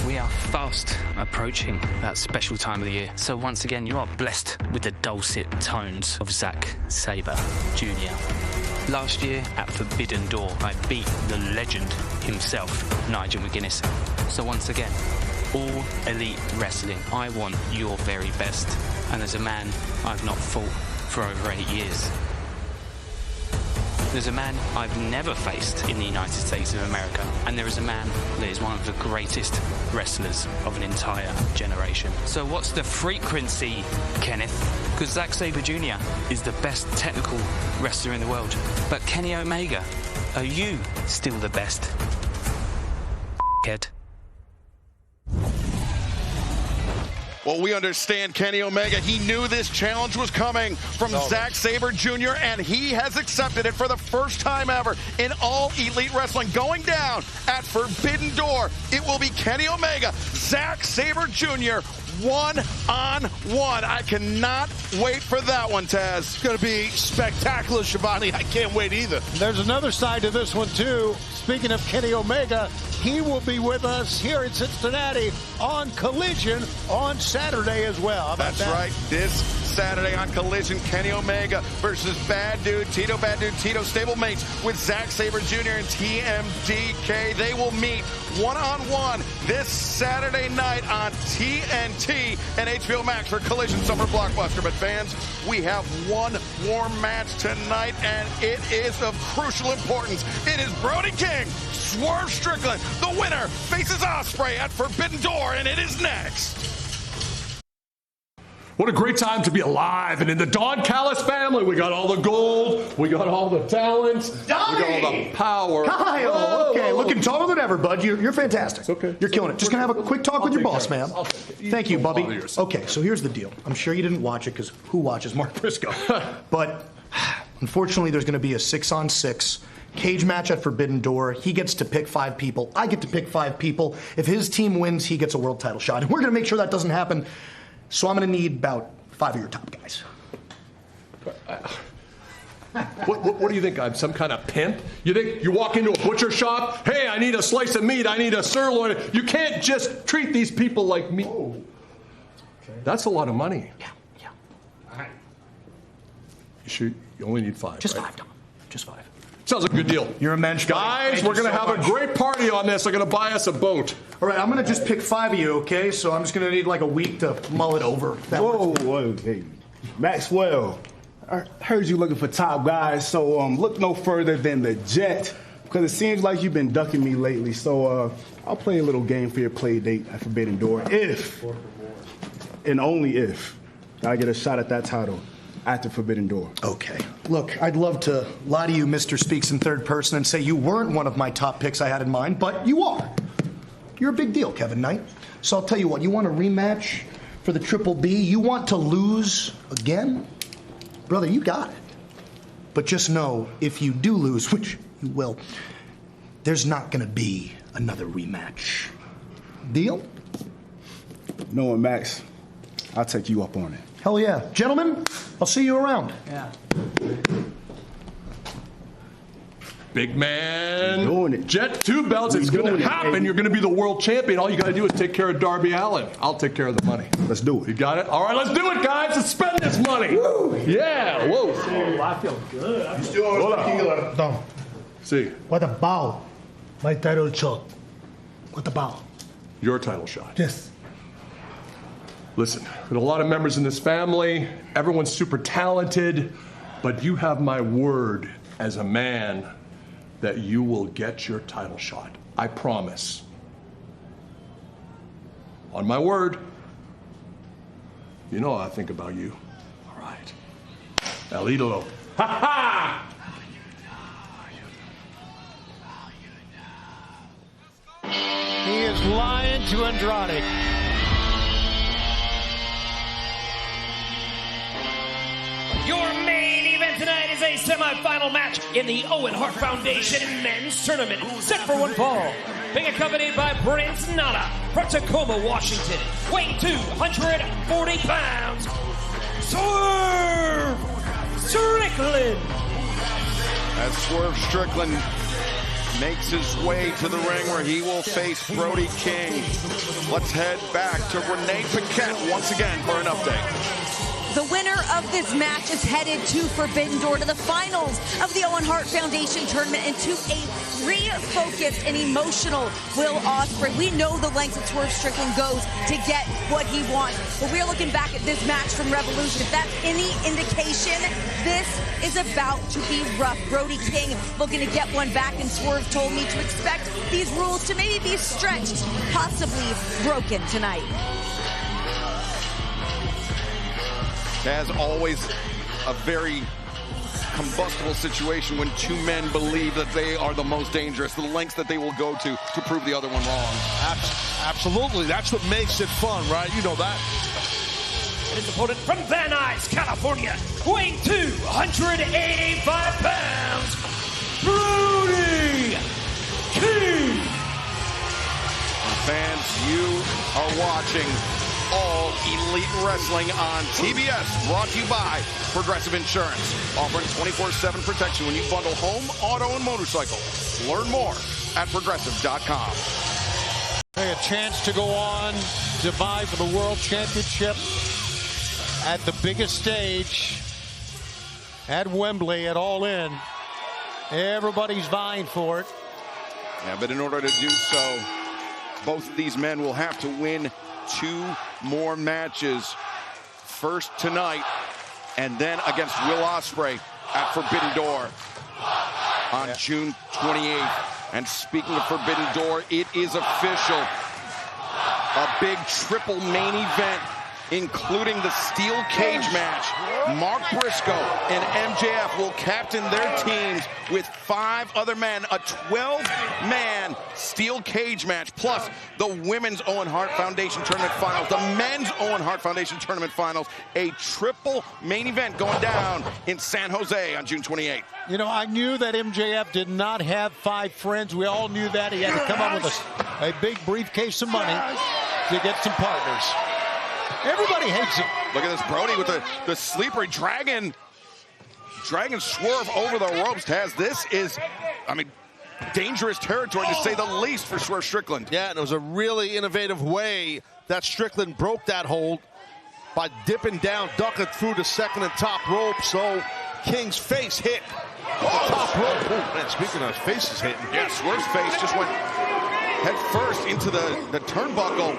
We are fast approaching that special time of the year. So once again, you are blessed with the dulcet tones of Zack Sabre Jr. Last year at Forbidden Door, I beat the legend himself, Nigel McGuinness. So once again, All Elite Wrestling, I want your very best. And as a man, I've not fought for over 8 years. There's a man I've never faced in the United States of America, and there is a man that is one of the greatest wrestlers of an entire generation. So what's the frequency, Kenneth? Because Zack Sabre Jr. is the best technical wrestler in the world. But Kenny Omega, are you still the best? Kid. Well, we understand Kenny Omega. He knew this challenge was coming from Zack Sabre Jr., and he has accepted it for the first time ever in All Elite Wrestling. Going down at Forbidden Door, it will be Kenny Omega, Zack Sabre Jr., one-on-one. I cannot wait for that one, Taz. It's going to be spectacular, Shivani. I can't wait either. There's another side to this one, too. Speaking of Kenny Omega, he will be with us here in Cincinnati on Collision on Saturday as well. How about That's right. This Saturday on Collision, Kenny Omega versus Bad Dude Tito stablemates with Zack Sabre Jr. and TMDK. They will meet one-on-one this Saturday night on TNT and HBO Max for Collision Summer Blockbuster. But fans, we have one more match tonight, and it is of crucial importance. It is Brody King, Swerve Strickland. The winner faces Ospreay at Forbidden Door, and it is next. What a great time to be alive. And in the Don Callis family, we got all the gold, we got all the talent, we got all the power. Kyle, okay, looking taller than ever, bud. You're fantastic. It's okay. You're killing it. Just going to have a quick talk with your boss, man. Thank you, Bubby. Okay, so here's the deal. I'm sure you didn't watch it because who watches Mark Briscoe? But unfortunately, there's going to be a 6-on-6 cage match at Forbidden Door. He gets to pick 5 people. I get to pick 5 people. If his team wins, he gets a world title shot. And we're going to make sure that doesn't happen. So I'm going to need about 5 of your top guys. What do you think? I'm some kind of pimp? You think you walk into a butcher shop? Hey, I need a slice of meat. I need a sirloin. You can't just treat these people like me. Oh. Okay. That's a lot of money. Yeah. All right. You sure you only need 5? Just right? 5, Tom. Just 5. Sounds like a good deal. You're a mensch. Guys, we're going to have a great party on this. They're going to buy us a boat. All right, I'm going to just pick 5 of you, okay? So I'm just going to need like a week to mull it over. Whoa, hey. Maxwell, I heard you looking for top guys, so look no further than the Jet, because it seems like you've been ducking me lately. So I'll play a little game for your play date at Forbidden Door if, and only if, I get a shot at that title after Forbidden Door. Okay. Look, I'd love to lie to you, Mr. Speaks in third person, and say you weren't one of my top picks I had in mind, but you are. You're a big deal, Kevin Knight. So I'll tell you what, you want a rematch for the Triple B? You want to lose again? Brother, you got it. But just know, if you do lose, which you will, there's not going to be another rematch. Deal? Knowing Max, I'll take you up on it. Hell yeah. Gentlemen, I'll see you around. Yeah. Big man. Doing it. Jet 2 belts. It's going to happen. You're going to be the world champion. All you got to do is take care of Darby Allin. I'll take care of the money. Let's do it. You got it? All right, let's do it, guys. Let's spend this money. Woo. Yeah. Whoa. Oh, I feel good. I'm still on Dom. See. What about my title shot? What about? Your title shot. Yes. Listen, there are a lot of members in this family. Everyone's super talented. But you have my word as a man that you will get your title shot. I promise. On my word. You know how I think about you. All right. El Idolo. Ha ha! He is lying to Andrade. Your main event tonight is a semifinal match in the Owen Hart Foundation Men's Tournament, set for one fall. Being accompanied by Prince Nana from Tacoma, Washington, weighing 240 pounds. Swerve Strickland. As Swerve Strickland makes his way to the ring where he will face Brody King. Let's head back to Renee Paquette once again for an update. The winner of this match is headed to Forbidden Door, to the finals of the Owen Hart Foundation tournament, and to a refocused and emotional Will Ospreay. We know the lengths that Swerve Strickland goes to get what he wants, but we're looking back at this match from Revolution. If that's any indication, this is about to be rough. Brody King looking to get one back, and Swerve told me to expect these rules to maybe be stretched, possibly broken tonight. As always, a very combustible situation when two men believe that they are the most dangerous, the lengths that they will go to prove the other one wrong. Absolutely. That's what makes it fun, right? You know that. And his opponent from Van Nuys, California, weighing 285 pounds, Brody King. Fans, you are watching All Elite Wrestling on TBS, brought to you by Progressive Insurance, offering 24/7 protection when you bundle home, auto, and motorcycle. Learn more at progressive.com. A chance to go on to vie for the World Championship at the biggest stage at Wembley at All In. Everybody's vying for it. Yeah, but in order to do so, both of these men will have to win 2 more matches. First tonight, and then against Will Ospreay at Forbidden Door on June 28th. And speaking of Forbidden Door, it is official. A big triple main event, including the steel cage match. Mark Briscoe and MJF will captain their teams with 5 other men, a 12-man steel cage match, plus the Women's Owen Hart Foundation Tournament Finals, the Men's Owen Hart Foundation Tournament Finals, a triple main event going down in San Jose on June 28th. You know, I knew that MJF did not have 5 friends. We all knew that. He had to come up with a big briefcase of money to get some partners. Everybody hates him. Look at this, Brody with the sleeper dragging Swerve over the ropes. Taz, this is, I mean, dangerous territory to say the least for Swerve Strickland. Yeah, and it was a really innovative way that Strickland broke that hold by dipping down, ducking through the second and top rope, so King's face hit the top rope. Oh, man, speaking of faces hitting. Yeah, Swerve's face just went head first into the turnbuckle.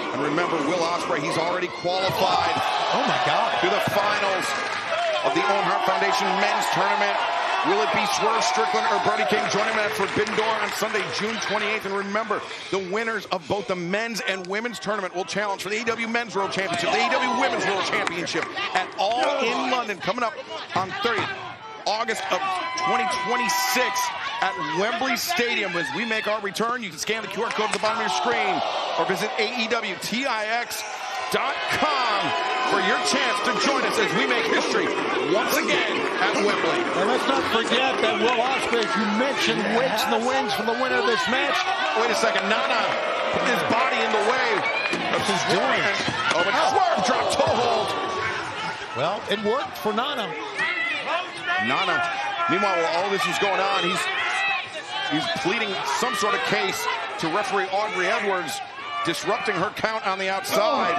And remember, Will Ospreay, he's already qualified. Oh my God. To the finals of the Owen Hart Foundation Men's Tournament. Will it be Swerve Strickland or Brody King joining him at Forbidden Door on Sunday, June 28th? And remember, the winners of both the men's and women's tournament will challenge for the AEW Men's World Championship, the AEW Women's World Championship at All in London, coming up on 30th August of 2026 at Wembley Stadium. As we make our return, you can scan the QR code at the bottom of your screen or visit AEWTIX.com for your chance to join us as we make history once again at Wembley. And let's not forget that Will Ospreay, as you mentioned, waits in the wings for the winner of this match. Wait a second, Nana put his body in the way of his doing. Oh, but Swerve dropped toe hold. Well, it worked for Nana. Nana, meanwhile, while all this is going on, he's pleading some sort of case to referee Aubrey Edwards, disrupting her count on the outside.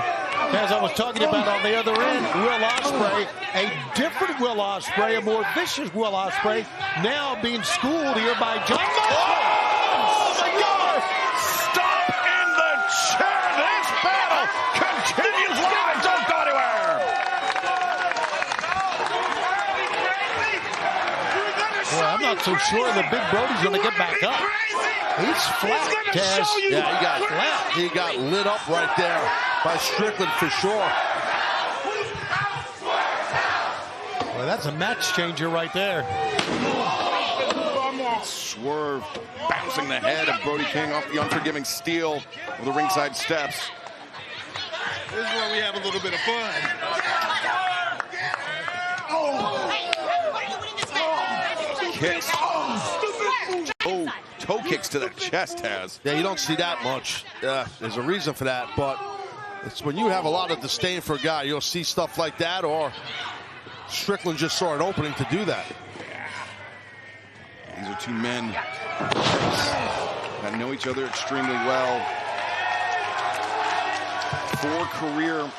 As I was talking about on the other end, Will Ospreay, a different Will Ospreay, a more vicious Will Ospreay, now being schooled here by John Moxley. Oh my God! Stop in the chair! This battle continues live! Don't go anywhere! not so sure the big Brody's going to get back up. He's flat, Taz. Yeah, he got lit up right there by Strickland for sure. Well, that's a match changer right there. Swerve bouncing the head of Brody King off the unforgiving steel of the ringside steps. This is where we have a little bit of fun. Kicks. Oh, toe kicks to the chest, Taz. Yeah, you don't see that much. There's a reason for that, but it's when you have a lot of disdain for a guy, you'll see stuff like that, or Strickland just saw an opening to do that. These are two men that know each other extremely well. 4 career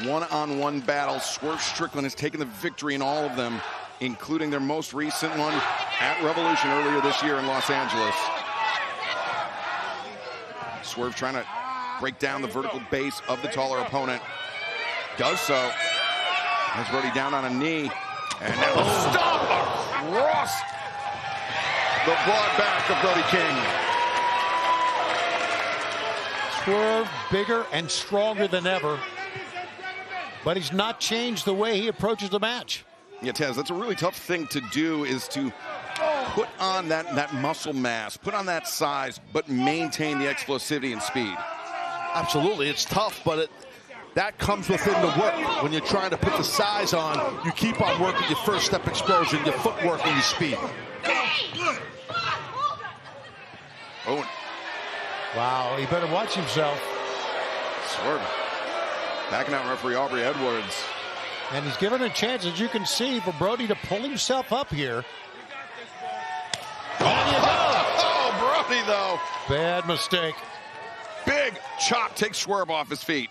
one-on-one battles. Swerve Strickland has taken the victory in all of them, including their most recent one at Revolution earlier this year in Los Angeles. Swerve trying to break down the vertical base of the taller opponent. Does so. Has Brody down on a knee. And now stop across the broad back of Brody King. Swerve bigger and stronger than ever, but he's not changed the way he approaches the match. Yeah, Taz, that's a really tough thing to do, is to put on that muscle mass, put on that size, but maintain the explosivity and speed. Absolutely, it's tough, but that comes within the work. When you're trying to put the size on, you keep on working your first step explosion, your footwork, and your speed. Oh. Wow, he better watch himself. Swerve backing out referee Aubrey Edwards. And he's given a chance, as you can see, for Brody to pull himself up here. Oh, Brody, though. Bad mistake. Big chop takes Swerve off his feet.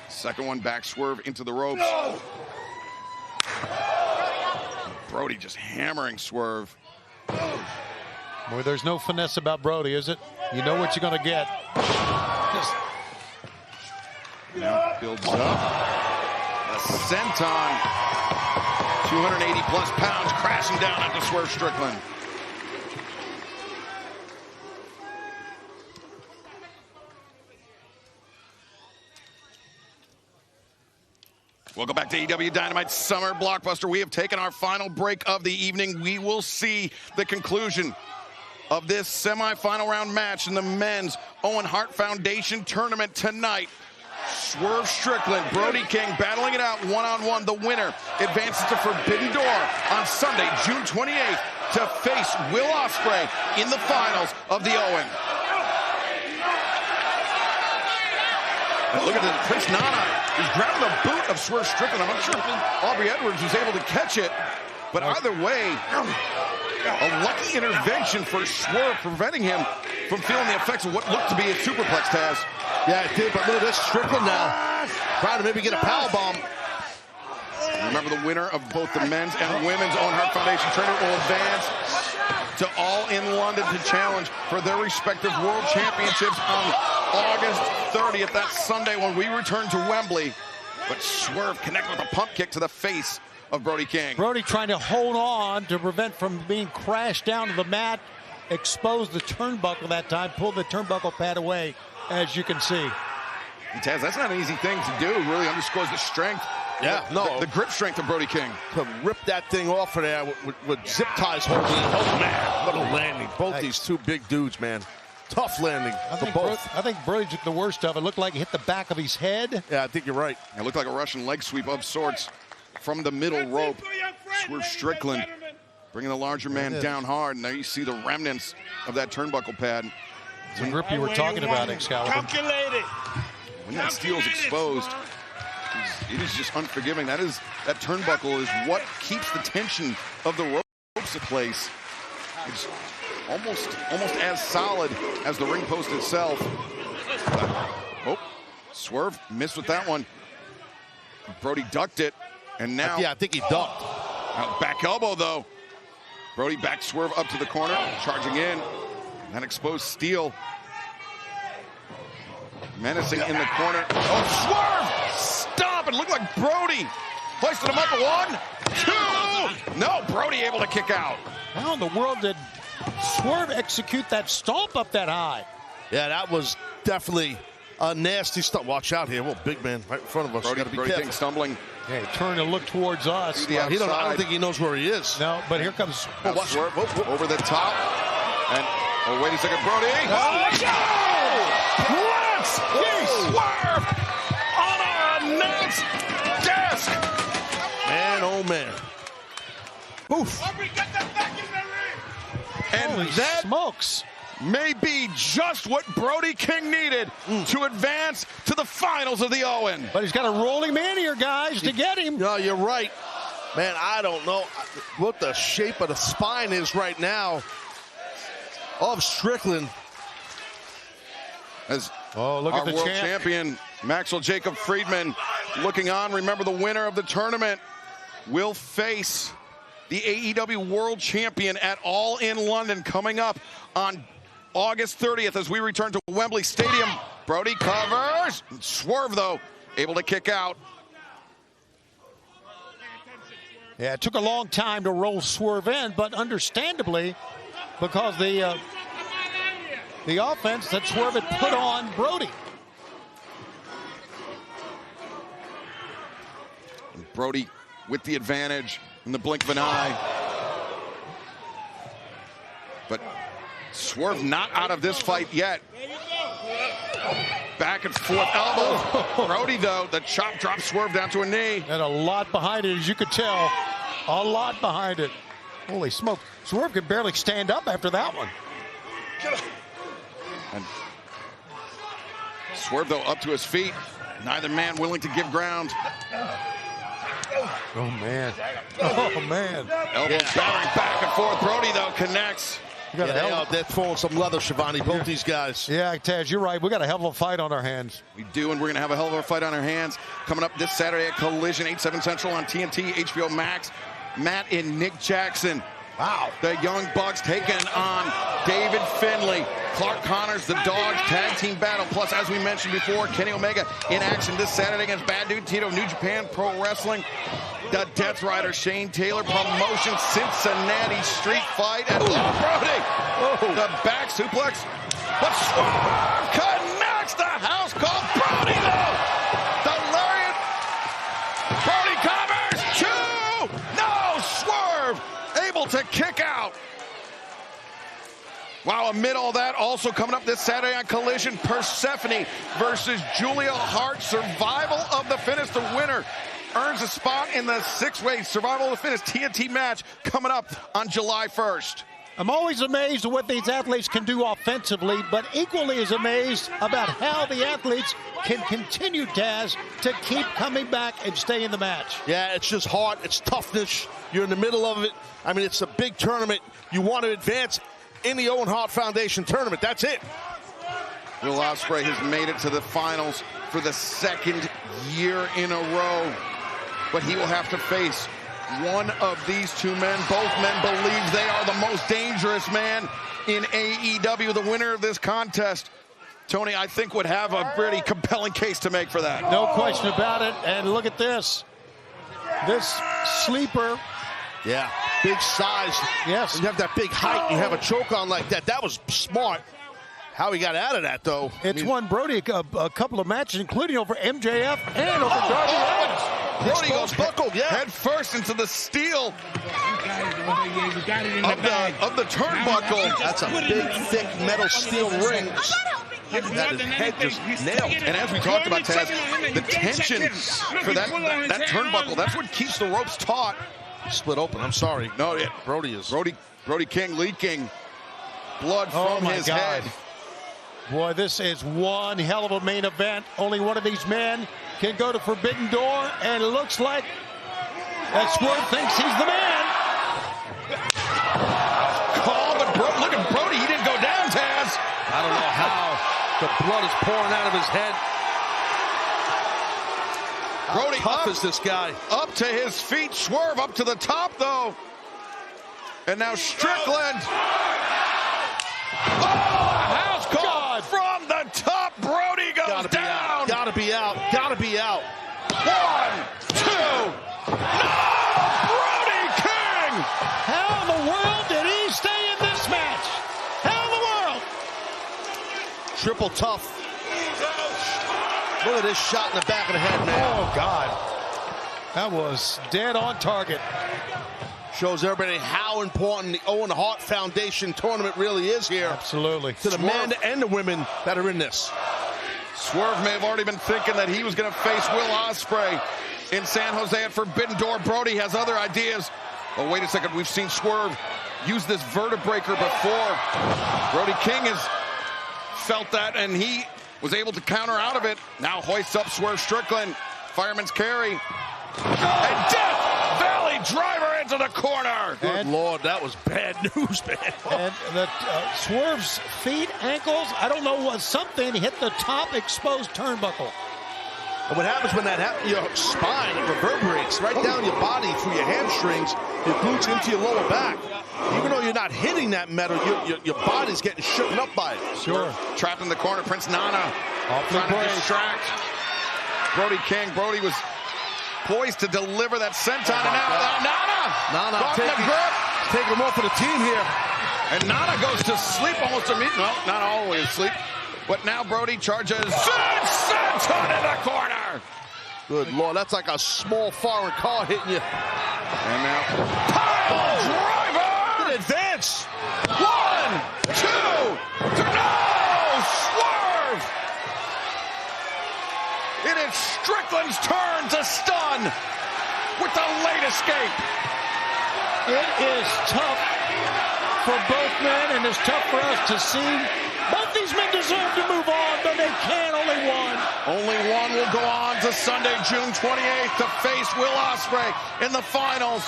Second one back, Swerve into the ropes. No. Brody just hammering Swerve. Boy, there's no finesse about Brody, is it? You know what you're going to get. Just now builds up. A senton. 280 plus pounds crashing down onto Swerve Strickland. Welcome back to AEW Dynamite Summer Blockbuster. We have taken our final break of the evening. We will see the conclusion of this semifinal round match in the men's Owen Hart Foundation tournament tonight. Swerve Strickland, Brody King battling it out one-on-one. The winner advances to Forbidden Door on Sunday, June 28th, to face Will Ospreay in the finals of the Owen. And look at this, Prince Nana is grabbing the boot of Swerve Strickland. I'm not sure if Aubrey Edwards was able to catch it, but either way, a lucky intervention for Swerve, preventing him from feeling the effects of what looked to be a superplex, Taz. Yeah, it did, but look at this, Strickland now trying to maybe get a powerbomb. Remember, the winner of both the men's and women's Owen Hart Foundation tournament will advance to All in London to challenge for their respective world championships on August 30th. That's Sunday when we return to Wembley. But Swerve connected with a pump kick to the face of Brody King. Brody trying to hold on to prevent from being crashed down to the mat, exposed the turnbuckle that time, pulled the turnbuckle pad away, as you can see. And Taz, that's not an easy thing to do. It really underscores the strength. Yeah, the grip strength of Brody King. To rip that thing off of there with zip ties holding it. Oh, man, what a landing. Both these two big dudes, man. Tough landing for both. I think Brody took the worst of it. Looked like he hit the back of his head. Yeah, I think you're right. It looked like a Russian leg sweep of sorts from the middle rope. Swerve Strickland bringing the larger man down hard. And there you see the remnants of that turnbuckle pad. It's the grip you were talking about, Excalibur. When that steel's exposed, it is just unforgiving. That turnbuckle is what keeps the tension of the ropes in place. It's almost as solid as the ring post itself. Oh, Swerve missed with that one. Brody ducked it, and now... Yeah, I think he ducked. Back elbow, though. Brody back Swerve up to the corner, charging in. That exposed steel. Menacing in the corner. Oh, Swerve! Stop! It looked like Brody hoisted him up. 1, 2. No, Brody able to kick out. How in the world did Swerve execute that stomp up that high? Yeah, that was definitely a nasty stomp. Watch out here. Whoa, big man right in front of us. Brody, Gotta be Brody careful. King stumbling. Hey, turn to look towards us. To the I don't think he knows where he is. No, but here comes Swerve over the top. And, oh, wait a second, Brody. Oh, Let's Swerve on our announce desk. Man, oh man. Oof. And Holy that smokes. may be just what Brody King needed to advance to the finals of the Owen. But he's got to roll him in here, guys, to get him. No, you're right. Man, I don't know what the shape of the spine is right now of Strickland. As look our at the world champ. champion, Maxwell Jacob Friedman, looking on. Remember, the winner of the tournament will face the AEW World Champion at All in London coming up on August 30th as we return to Wembley Stadium. Brody covers. Swerve, though, able to kick out. Yeah, it took a long time to roll Swerve in, but understandably, because the offense that Swerve had put on Brody. Brody with the advantage in the blink of an eye. But Swerve not out of this fight yet. Back and forth elbow. Brody, though, the chop drops Swerve down to a knee. And a lot behind it, as you could tell. A lot behind it. Holy smoke. Swerve could barely stand up after that one. And Swerve, though, up to his feet. Neither man willing to give ground. Oh, man. Oh, man. Elbows battering back and forth. Brody, though, connects. They're throwing some leather, Shivani, both these guys. Yeah, Taz, you're right. We got a hell of a fight on our hands. We do, and we're going to have a hell of a fight on our hands. Coming up this Saturday at Collision, 8/7 Central on TNT, HBO Max. Matt and Nick Jackson. Wow. The Young Bucks taking on David Finlay. Clark Connors, the Dogs, tag team battle. Plus, as we mentioned before, Kenny Omega in action this Saturday against Bad Dude Tito, New Japan Pro Wrestling. The Death Rider, Shane Taylor Promotions, Cincinnati Street Fight. And Brody, the back suplex. But Swerve connects the house call. Brody, though. The lariat. Brody covers. Two. No, Swerve able to kick out. Wow, amid all that, also coming up this Saturday on Collision, Persephone versus Julia Hart. Survival of the fittest. The winner earns a spot in the six-way Survival of the Fittest TNT match coming up on July 1st. I'm always amazed at what these athletes can do offensively, but equally as amazed about how the athletes can continue, Taz, to keep coming back and stay in the match. Yeah, it's just hard. It's toughness. You're in the middle of it. I mean, it's a big tournament. You want to advance in the Owen Hart Foundation tournament. That's it. Will Ospreay has made it to the finals for the second year in a row, but he will have to face one of these two men. Both men believe they are the most dangerous man in AEW. The winner of this contest, Tony, I think would have a pretty compelling case to make for that. No question about it. And look at this. This sleeper. Yeah, big size. Yes. You have that big height. You have a choke on like that. That was smart. How he got out of that, though. It's won Brody a couple of matches, including over MJF and over Darby Allin. Brody goes buckled, head first into the steel of the turnbuckle. That's a big, thick metal steel ring. That his head just nailed. And as we talked about, Taz, the tension for that turnbuckle, that's what keeps the ropes taut. Split open, I'm sorry. No, yeah. Brody is. Brody King leaking blood from his head. Boy, this is one hell of a main event. Only one of these men can go to Forbidden Door, and it looks like that Swerve thinks he's the man. Call, but look at Brody. He didn't go down, Taz. I don't know how the blood is pouring out of his head. Brody, how tough is this guy? Up to his feet. Swerve up to the top, though. And now Strickland. House call from the top. Brody goes down. Gotta be out. Gotta be out. 1, 2. No! Brody King Triple tough. Look at this shot in the back of the head, man. Oh, God. That was dead on target. Shows everybody how important the Owen Hart Foundation tournament really is here. Absolutely. To the men and the women that are in this. Swerve may have already been thinking that he was going to face Will Ospreay in San Jose at Forbidden Door. Brody has other ideas. Oh, wait a second. We've seen Swerve use this vertebreaker before. Brody King has felt that, and he was able to counter out of it. Now hoists up Swerve Strickland. Fireman's carry. And Death Valley driver into the corner. Good Lord, that was bad news, man. And the Swerve's feet, ankles, I don't know what, something hit the top exposed turnbuckle. And what happens when that happens, your spine, it reverberates right down your body through your hamstrings, your glutes into your lower back. Even though you're not hitting that metal, your body's getting shooken up by it. Sure. Trapped in the corner, Prince Nana trying to distract Brody King. Brody was poised to deliver that senton, and now Nana taking him off for the team here. And Nana goes to sleep almost immediately. No, not all the way to sleep. But now Brody charges. Senton in the corner. Good Lord, that's like a small foreign car hitting you. And now pile driver. Good advance. 1, 2, no! Swerve! It is Strickland's turn to stun with the late escape. It is tough for both men, and it's tough for us to see. Both these men deserve to move on, but they can't. Only one. Only one will go on to Sunday, June 28th to face Will Ospreay in the finals.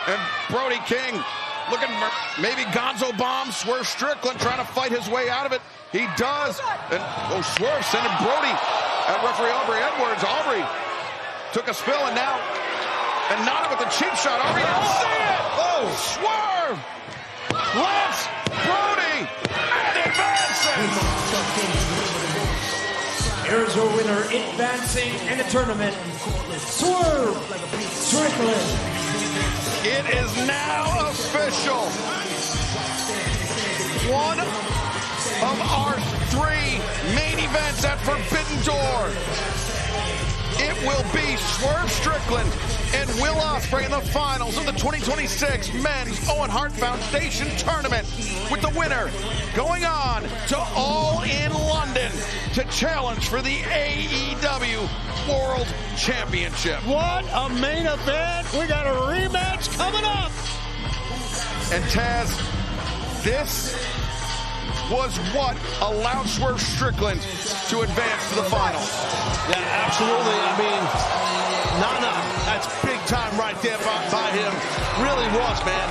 And Brody King looking for maybe Gonzo Bomb. Swerve Strickland trying to fight his way out of it. He does. And Swerve sending Brody at referee Aubrey Edwards. Aubrey took a spill, and now Nana with the cheap shot. Aubrey didn't see it. Oh, Swerve lands Brody and advancing. Here's your winner advancing in the tournament, Swerve Strickland. It is now official. One of our 3 main events at Forbidden Door. It will be Swerve Strickland and Will Ospreay in the finals of the 2026 Men's Owen Hart Foundation Tournament, with the winner going on to All in London to challenge for the AEW World Championship. What a main event. We got a rematch coming up. And Taz, this was what allowed Swerve Strickland to advance to the finals. Yeah, absolutely. I mean, Nana, that's big time right there by him. Really was, man.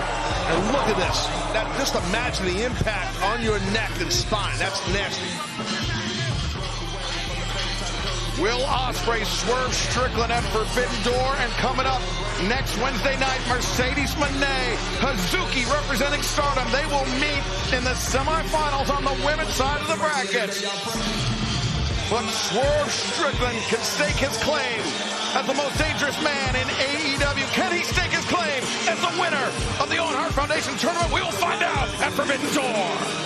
And look at this. Just imagine the impact on your neck and spine. That's nasty. Will Ospreay, Swerve Strickland at Forbidden Door, and coming up next Wednesday night, Mercedes Moné, Hazuki representing Stardom. They will meet in the semifinals on the women's side of the bracket. But Swerve Strickland can stake his claim as the most dangerous man in AEW. Can he stake his claim as the winner of the Owen Hart Foundation Tournament? We will find out at Forbidden Door.